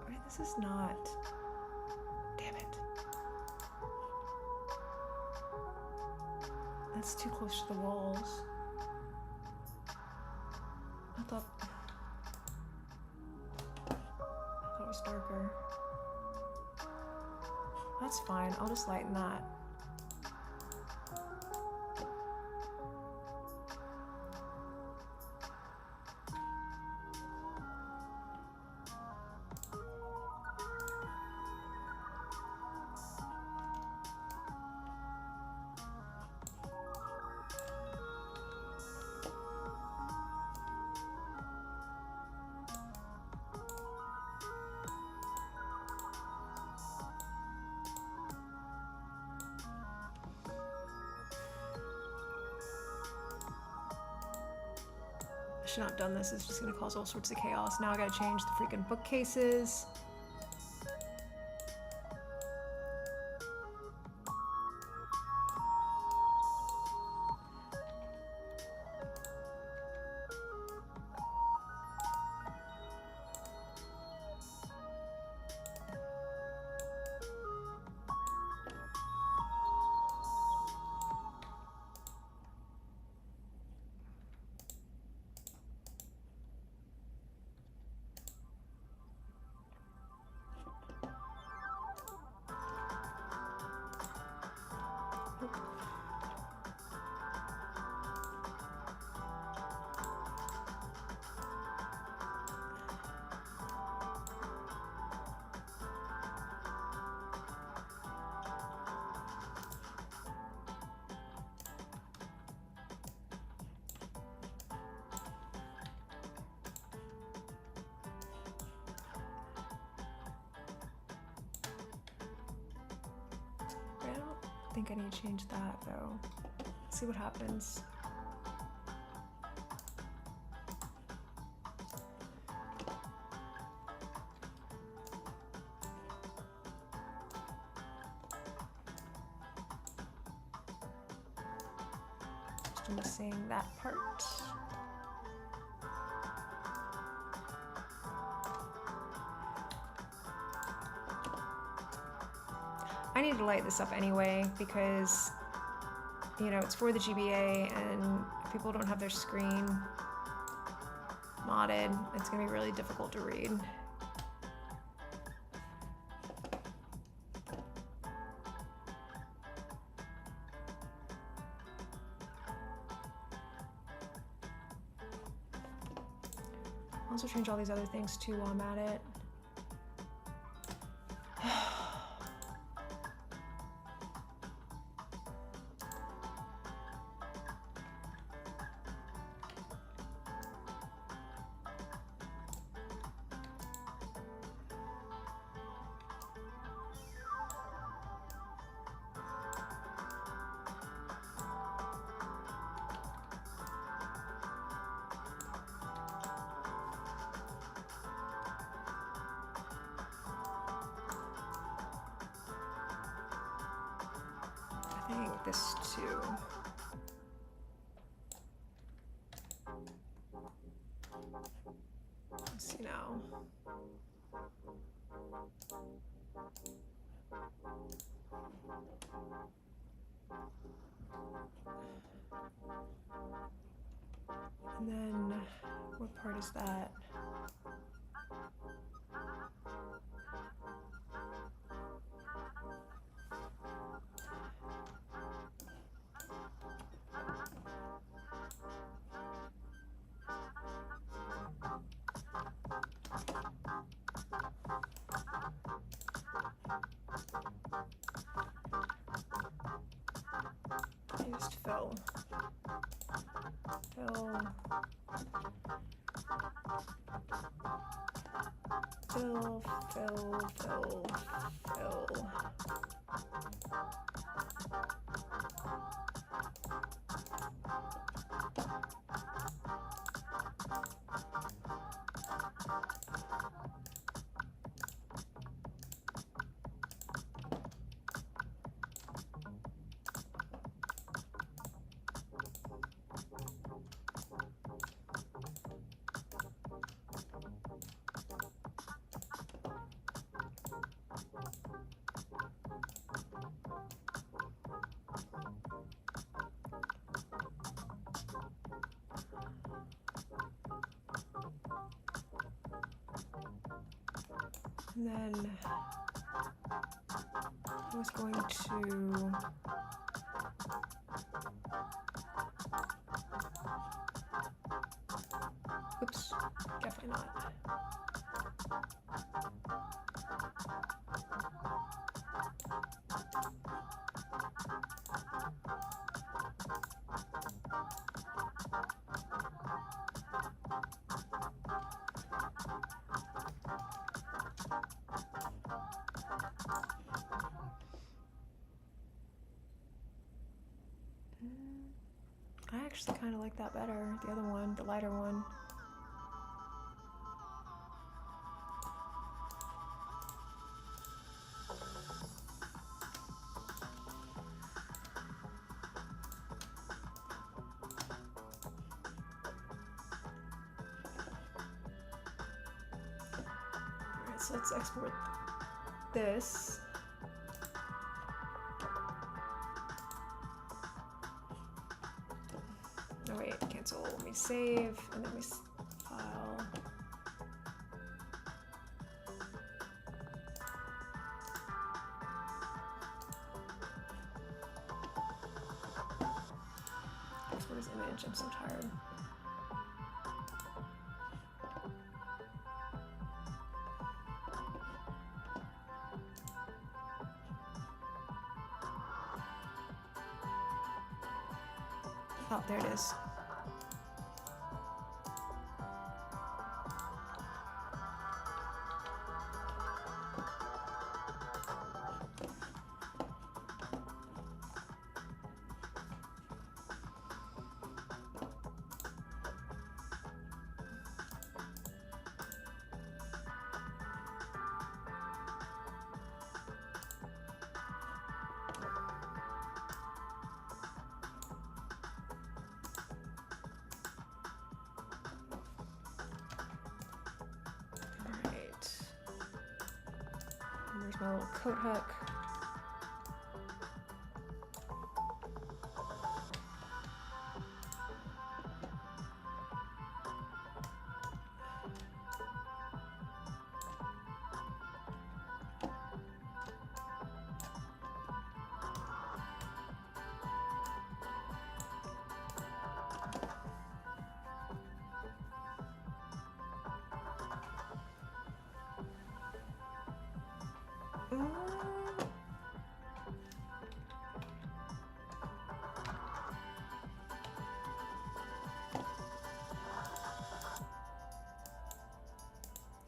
Alright, this is not... Damn it. That's too close to the walls. I thought it was darker. That's fine, I'll just lighten that. should not have done this. It's just gonna cause all sorts of chaos. Now I gotta change the freaking bookcases. I think I need to change that though. Let's see what happens. Just missing that part. I need to light this up anyway because, you know, it's for the GBA and if people don't have their screen modded, it's gonna be really difficult to read. I'll also change all these other things too while I'm at it. I think this too. Let's see now. And then, what part is that? Just fill. Fill. Fill, fill, fill, fill. And then I was going to oops, definitely not. I actually kind of like that better, the other one, the lighter one. so let's export this. Oh wait, cancel. Let me save, and then we file. Export as image. I'm so tired. Oh, there it is. There's my little coat hook.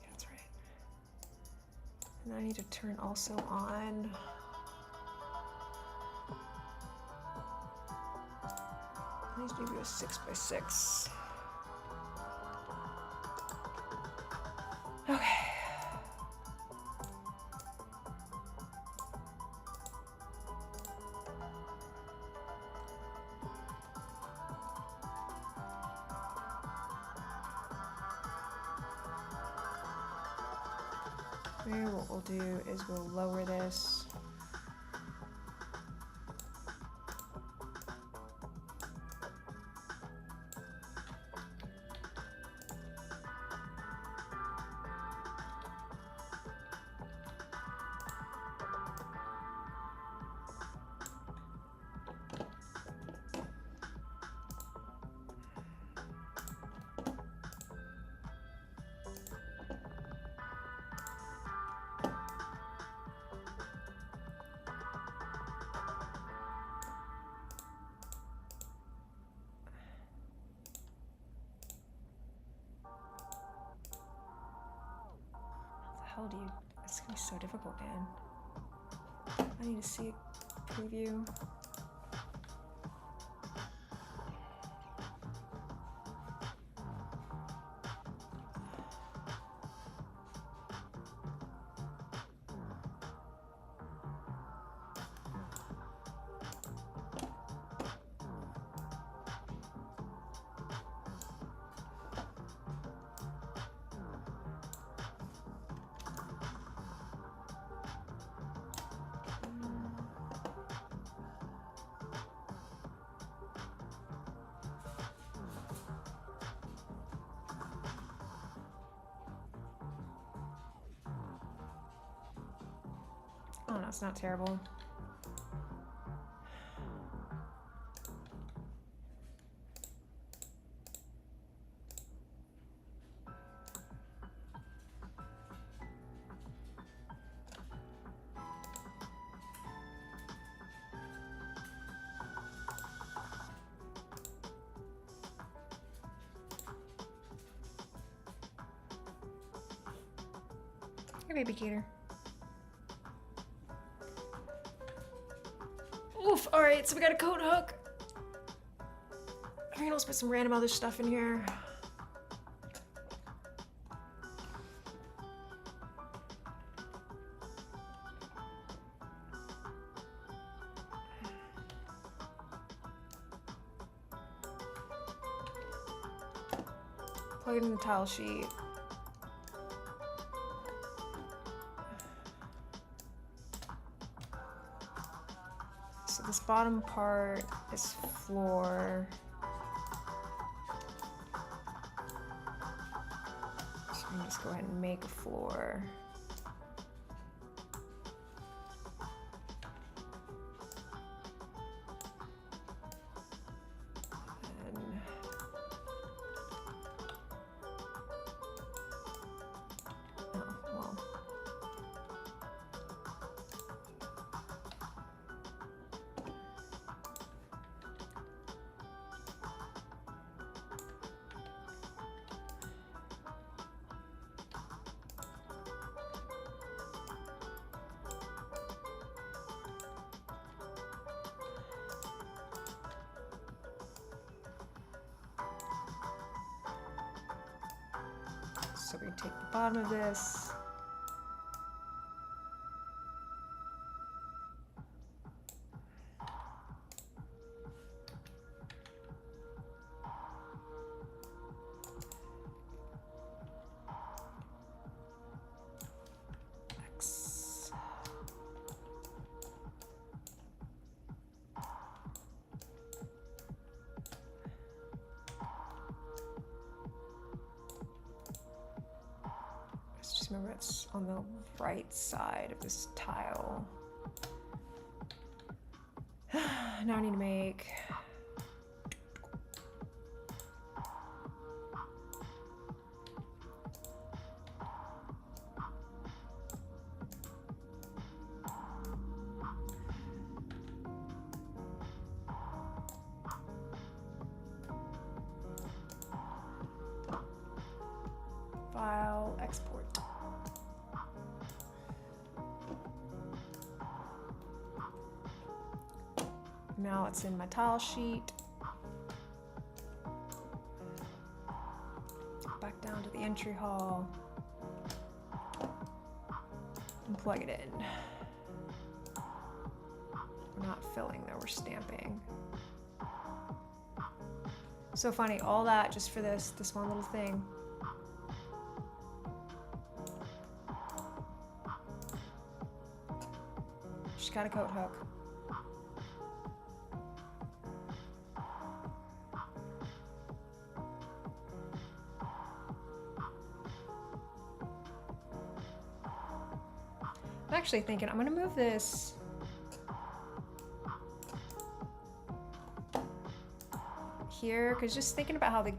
That's right. And I need to turn also on. I need to do a 6x6. Okay. Maybe what we'll do is we'll lower this. How do you? It's gonna be so difficult, man. I need to see a preview. Oh no, it's not terrible. Here, baby Gator. Oof, alright, so we got a coat hook. I'm gonna also put some random other stuff in here. Plug it in the tile sheet. so this bottom part is floor. So I'm just go ahead and make a floor. So we take the bottom of this. X. Just remember it's on the right side of this tile. Now I need to make file, export. Now it's in my tile sheet. Back down to the entry hall and plug it in. We're not filling though, we're stamping. So funny, all that just for this one little thing. Just got a coat hook. I'm actually thinking I'm gonna move this here, because just thinking about how the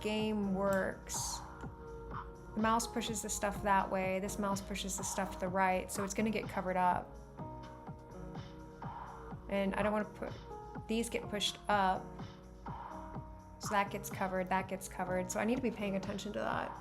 game works, the mouse pushes the stuff that way, this mouse pushes the stuff to the right, so it's gonna get covered up. And I don't want to put, these get pushed up, so that gets covered, so I need to be paying attention to that.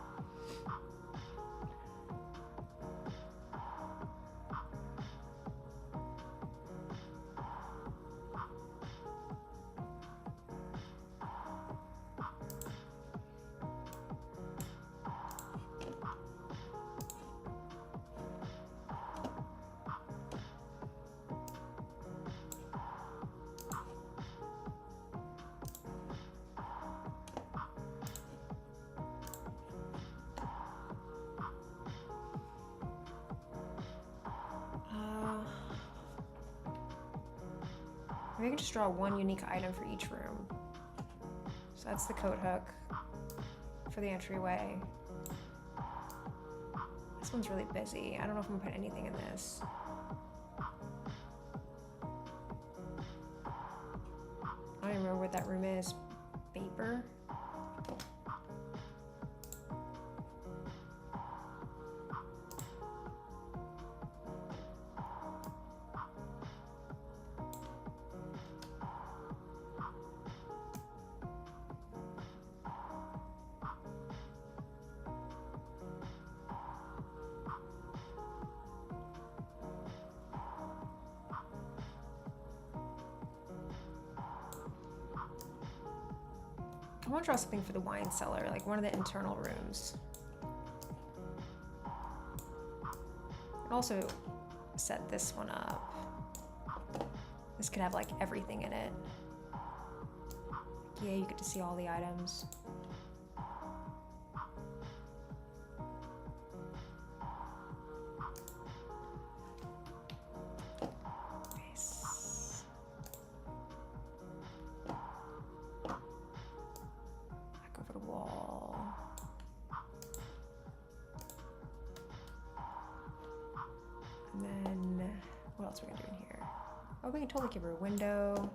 Maybe I can just draw one unique item for each room. So that's the coat hook for the entryway. This one's really busy. I don't know if I'm gonna put anything in this. I don't even remember what that room is. Vapor? I want to draw something for the wine cellar, like one of the internal rooms. And also set this one up. This could have like everything in it. Yeah, you get to see all the items. Nice. Oh, we can totally give her a window.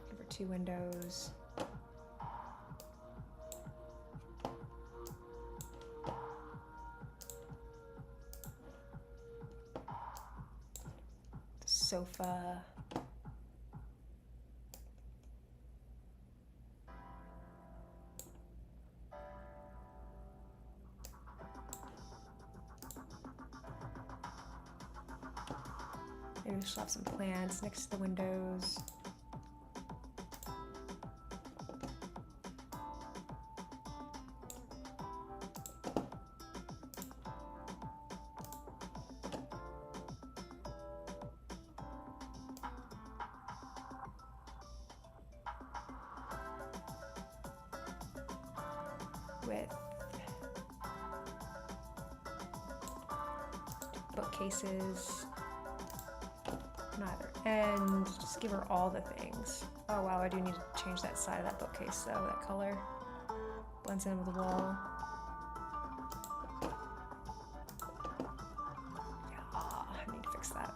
Give her 2 windows. The sofa. Maybe we should have some plants next to the windows. With bookcases. Neither. And just give her all the things. Oh wow, I do need to change that side of that bookcase though, that color. Blends in with the wall. Yeah, I need to fix that.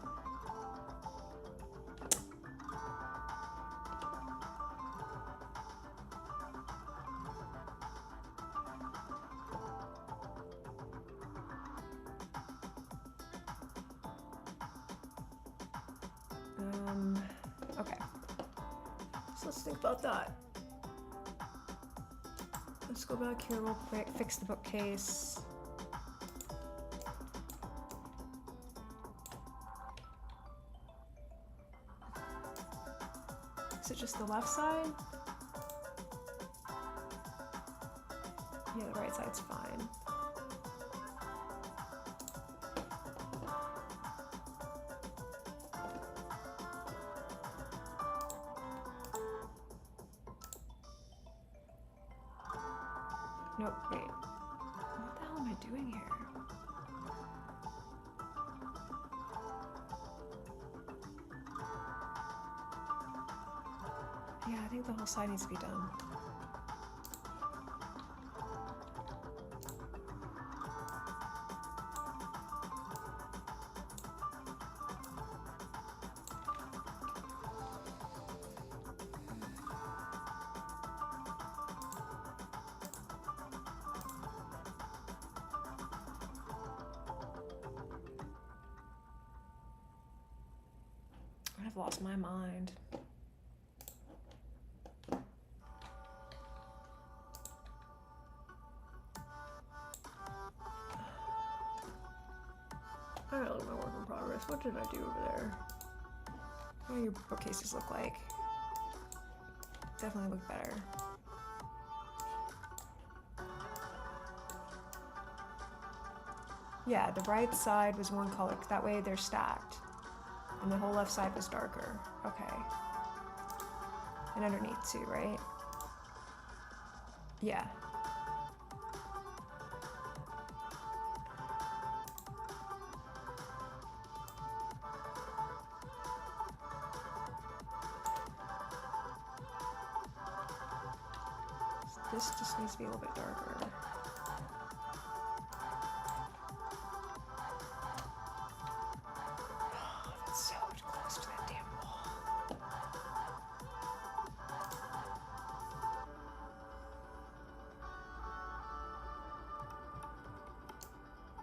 Okay. So let's think about that. Let's go back here real quick, fix the bookcase. Is it just the left side? Yeah, the right side's fine. Nope, wait. What the hell am I doing here? Yeah, I think the whole side needs to be done. I've lost my mind. I gotta look at my work in progress. What did I do over there? What do your bookcases look like? Definitely look better. Yeah, the right side was one color. That way they're stacked. And the whole left side was darker. Okay. And underneath too, right? Yeah. This just needs to be a little bit darker. Oh, that's so close to that damn wall.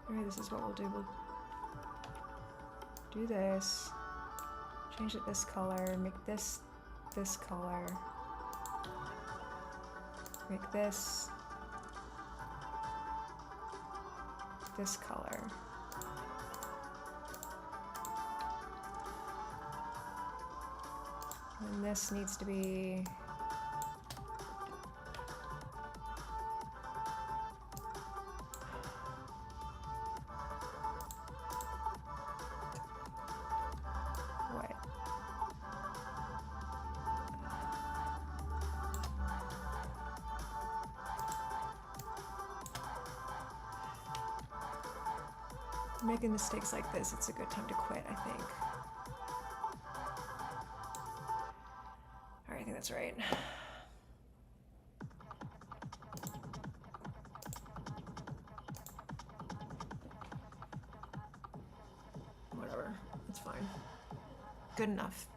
Alright, this is what we'll do. We'll do this. Change it this color. Make this this color. Make this color. And this needs to be what? Making mistakes like this, it's a good time to quit, I think. Alright, I think that's right. It's fine. Good enough.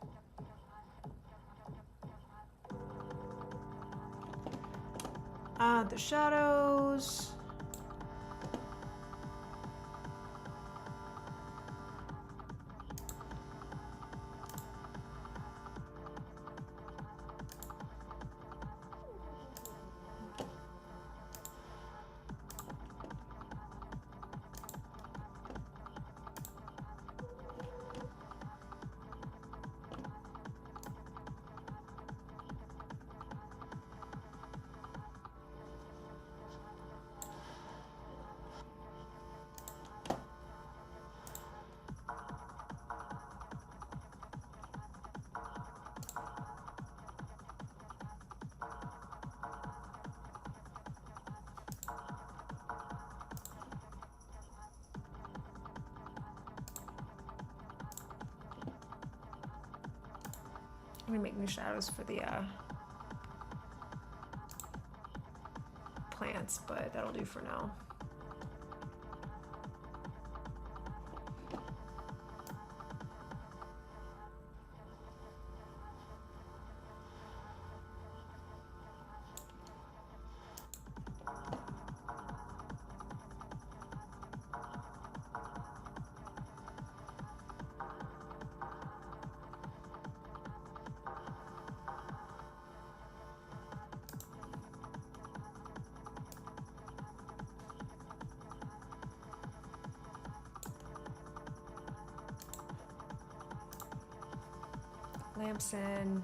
Add the shadows. I'm gonna make new shadows for the plants, but that'll do for now. Lamps in.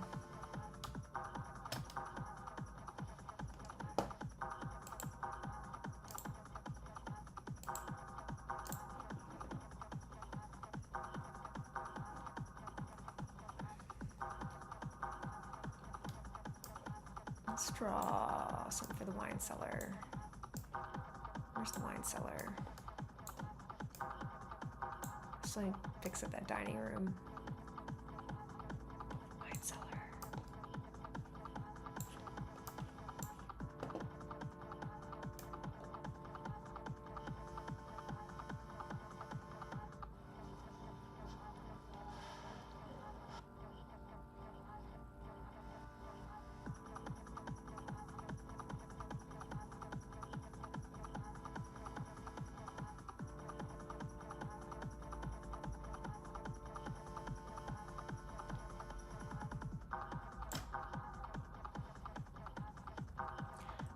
Let's draw something for the wine cellar. Where's the wine cellar? So I fix up that dining room. Wine cellar.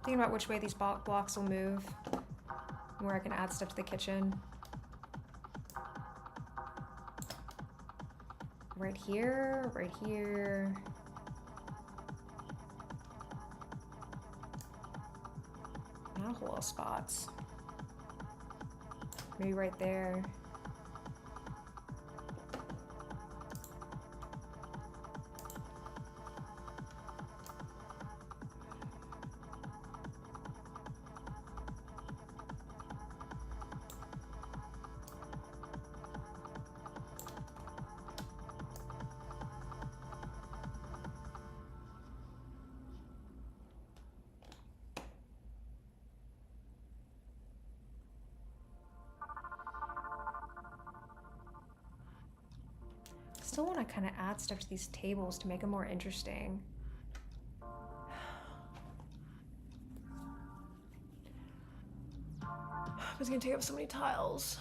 Thinking about which way these blocks will move, where I can add stuff to the kitchen. Right here, right here. Not a whole lot of spots. Maybe right there. Still want to kind of add stuff to these tables to make them more interesting. It's gonna take up so many tiles.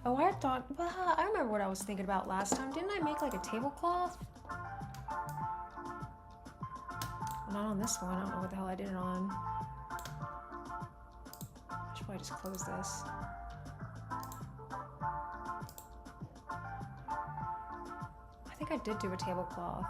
Oh, I thought, well, I remember what I was thinking about last time. Didn't I make like a tablecloth? Well, not on this one. I don't know what the hell I did it on. I should probably just close this. I think I did do a tablecloth.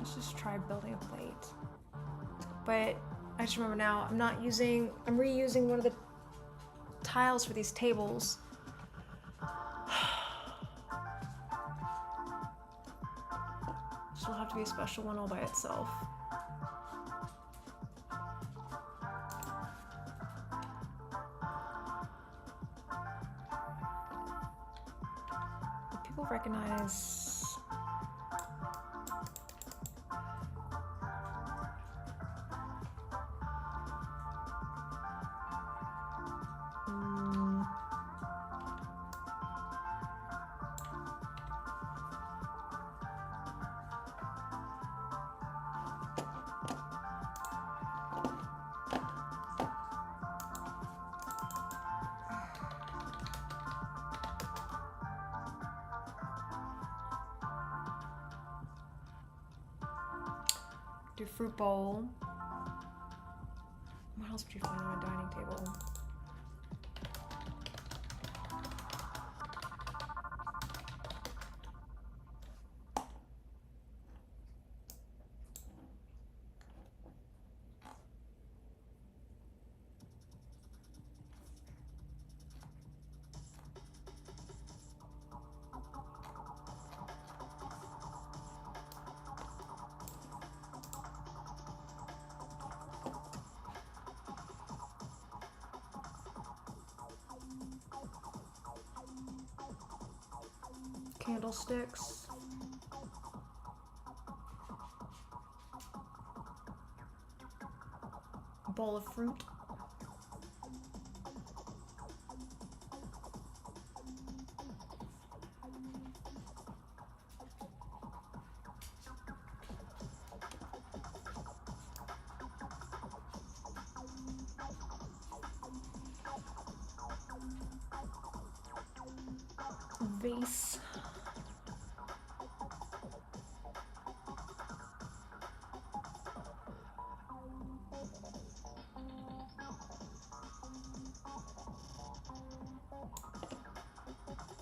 Let's just try building a plate. But I just remember now, I'm reusing one of the tiles for these tables. So it'll have to be a special one all by itself. Will people recognize? Do fruit bowl. What else would you find on a dining table? Candlesticks. A bowl of fruit. Vase.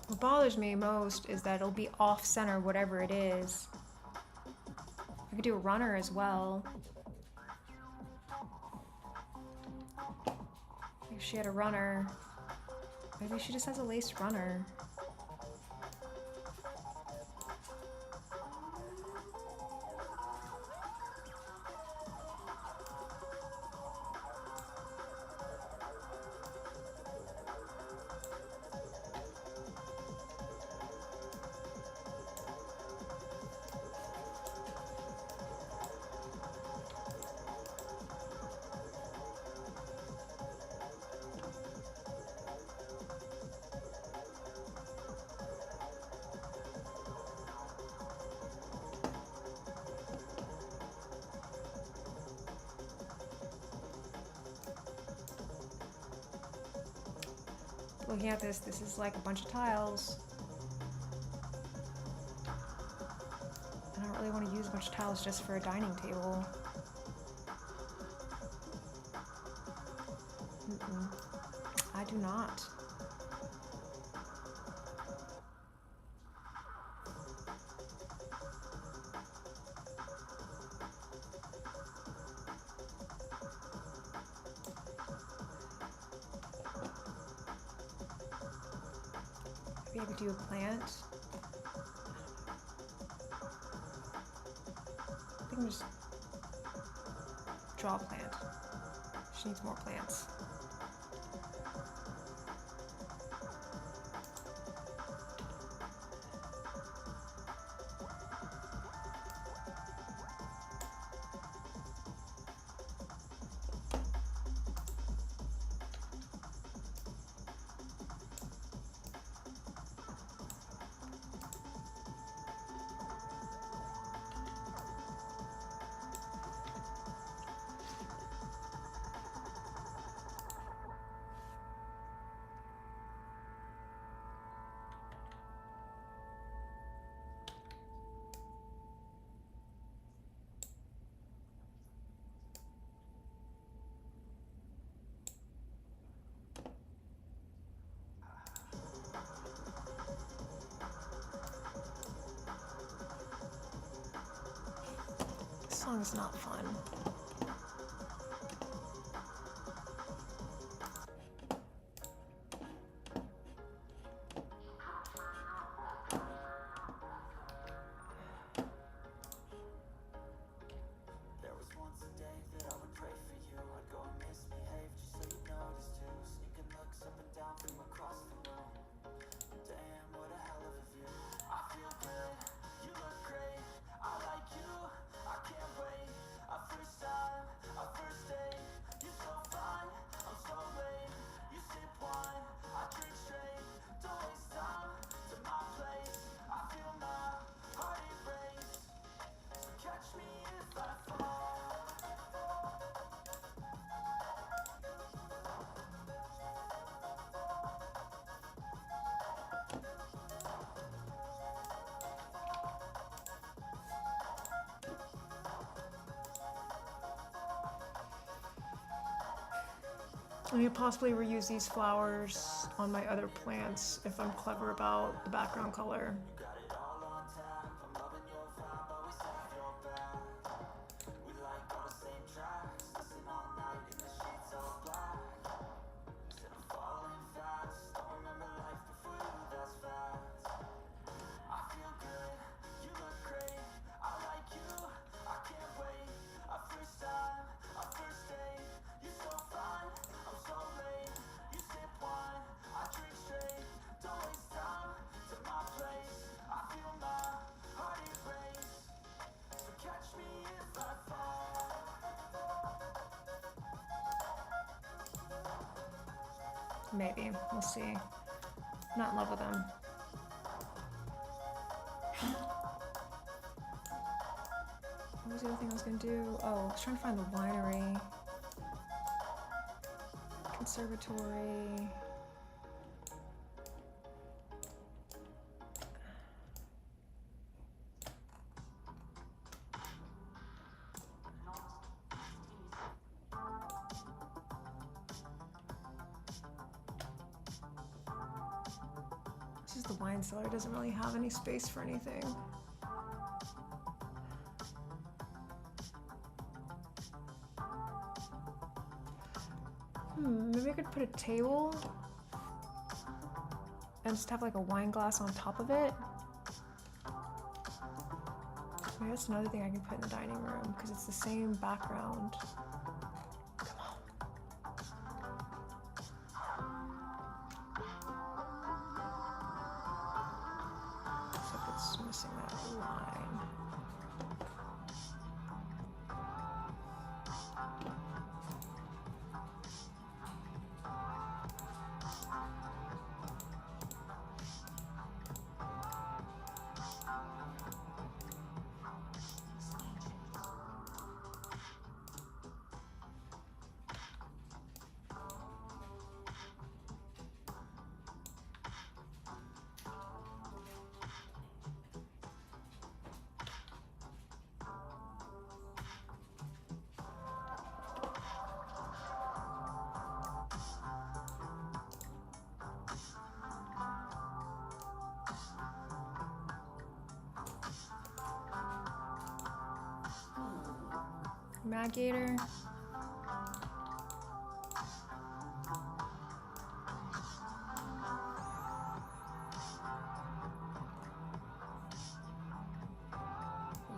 What bothers me most is that it'll be off center, whatever it is. I could do a runner as well. If she had a runner, maybe she just has a laced runner. Looking at this, this is like a bunch of tiles. I don't really want to use a bunch of tiles just for a dining table. I do not. Maybe I could do a plant. I think I'm just draw a plant. She needs more plants. song's not fun. I could possibly reuse these flowers on my other plants if I'm clever about the background color. Maybe. We'll see. I'm not in love with them. What was the other thing I was gonna do? Oh, I was trying to find the winery. Conservatory. The wine cellar doesn't really have any space for anything. Maybe I could put a table and just have like a wine glass on top of it. Maybe that's another thing I can put in the dining room because it's the same background. Come on. Missing that line. Mad Gator.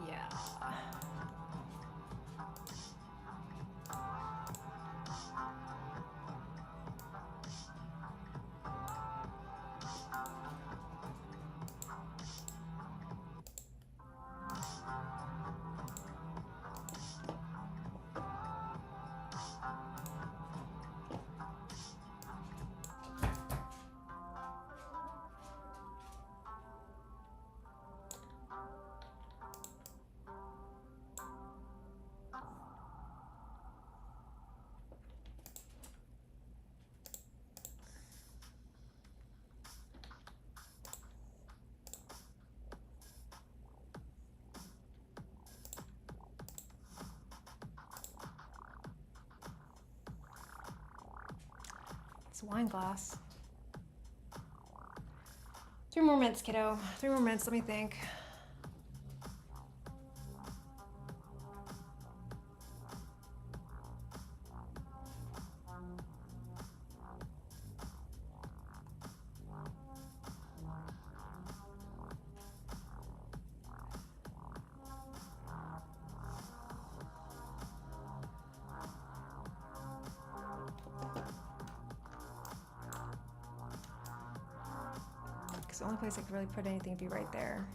Yeah. It's a wine glass. 3 more minutes, kiddo. 3 more minutes, let me think. Because the only place I could really put anything would be right there.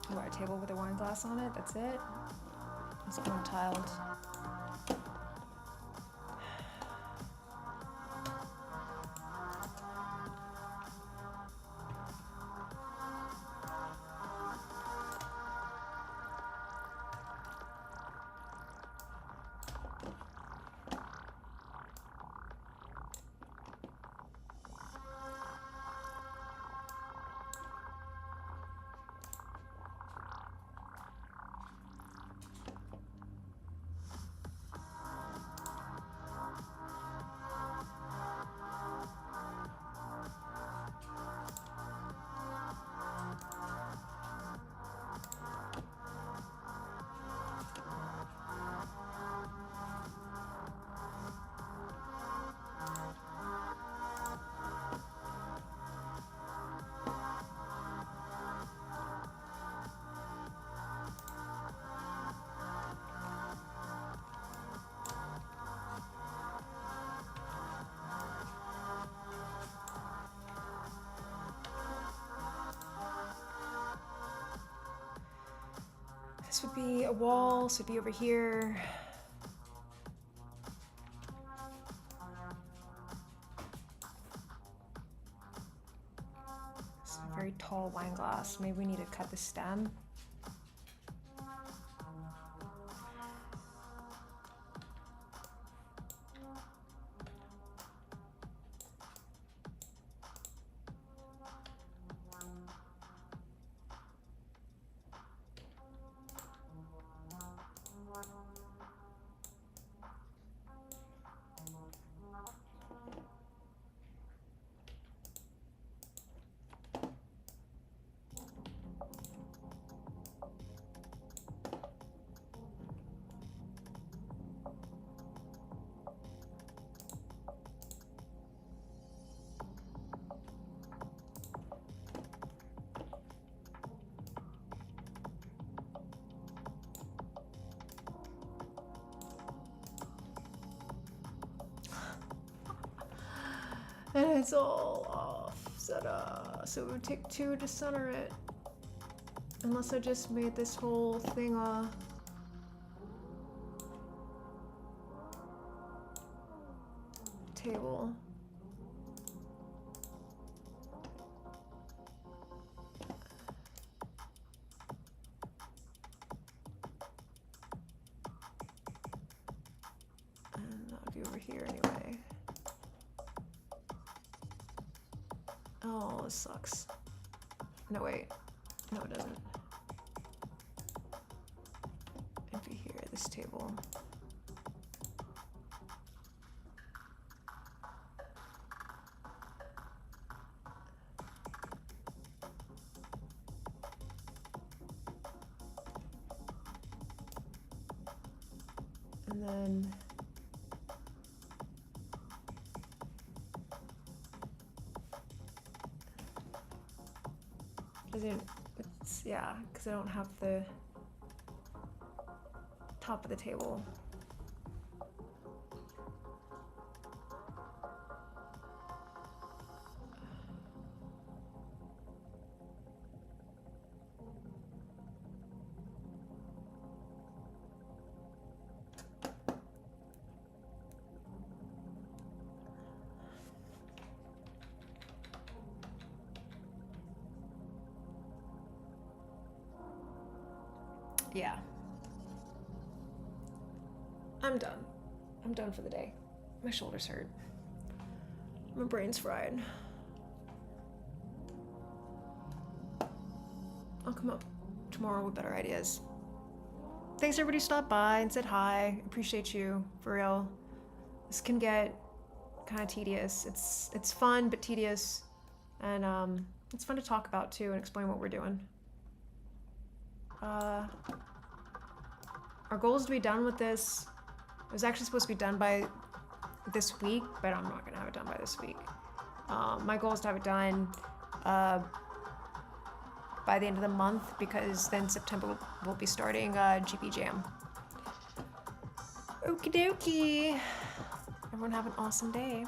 What, a table with a wine glass on it? That's it? It's one-tiled. This would be a wall, so it'd be over here. It's a very tall wine glass. Maybe we need to cut the stem. And it's all off, so it would take 2 to center it. Unless I just made this whole thing a table. And that would be over here anyway. Oh, this sucks. No, wait. No, it doesn't. It'd be here, this table. And then it's, yeah, because I don't have the top of the table. Yeah. I'm done. I'm done for the day. My shoulders hurt. My brain's fried. I'll come up tomorrow with better ideas. Thanks everybody who stopped by and said hi. Appreciate you, for real. This can get kind of tedious. It's fun but tedious, and it's fun to talk about too and explain what we're doing. Our goal is to be done with this. It was actually supposed to be done by this week, but I'm not gonna have it done by this week. My goal is to have it done by the end of the month, because then September we'll be starting GB Jam. Okie dokie. Everyone have an awesome day.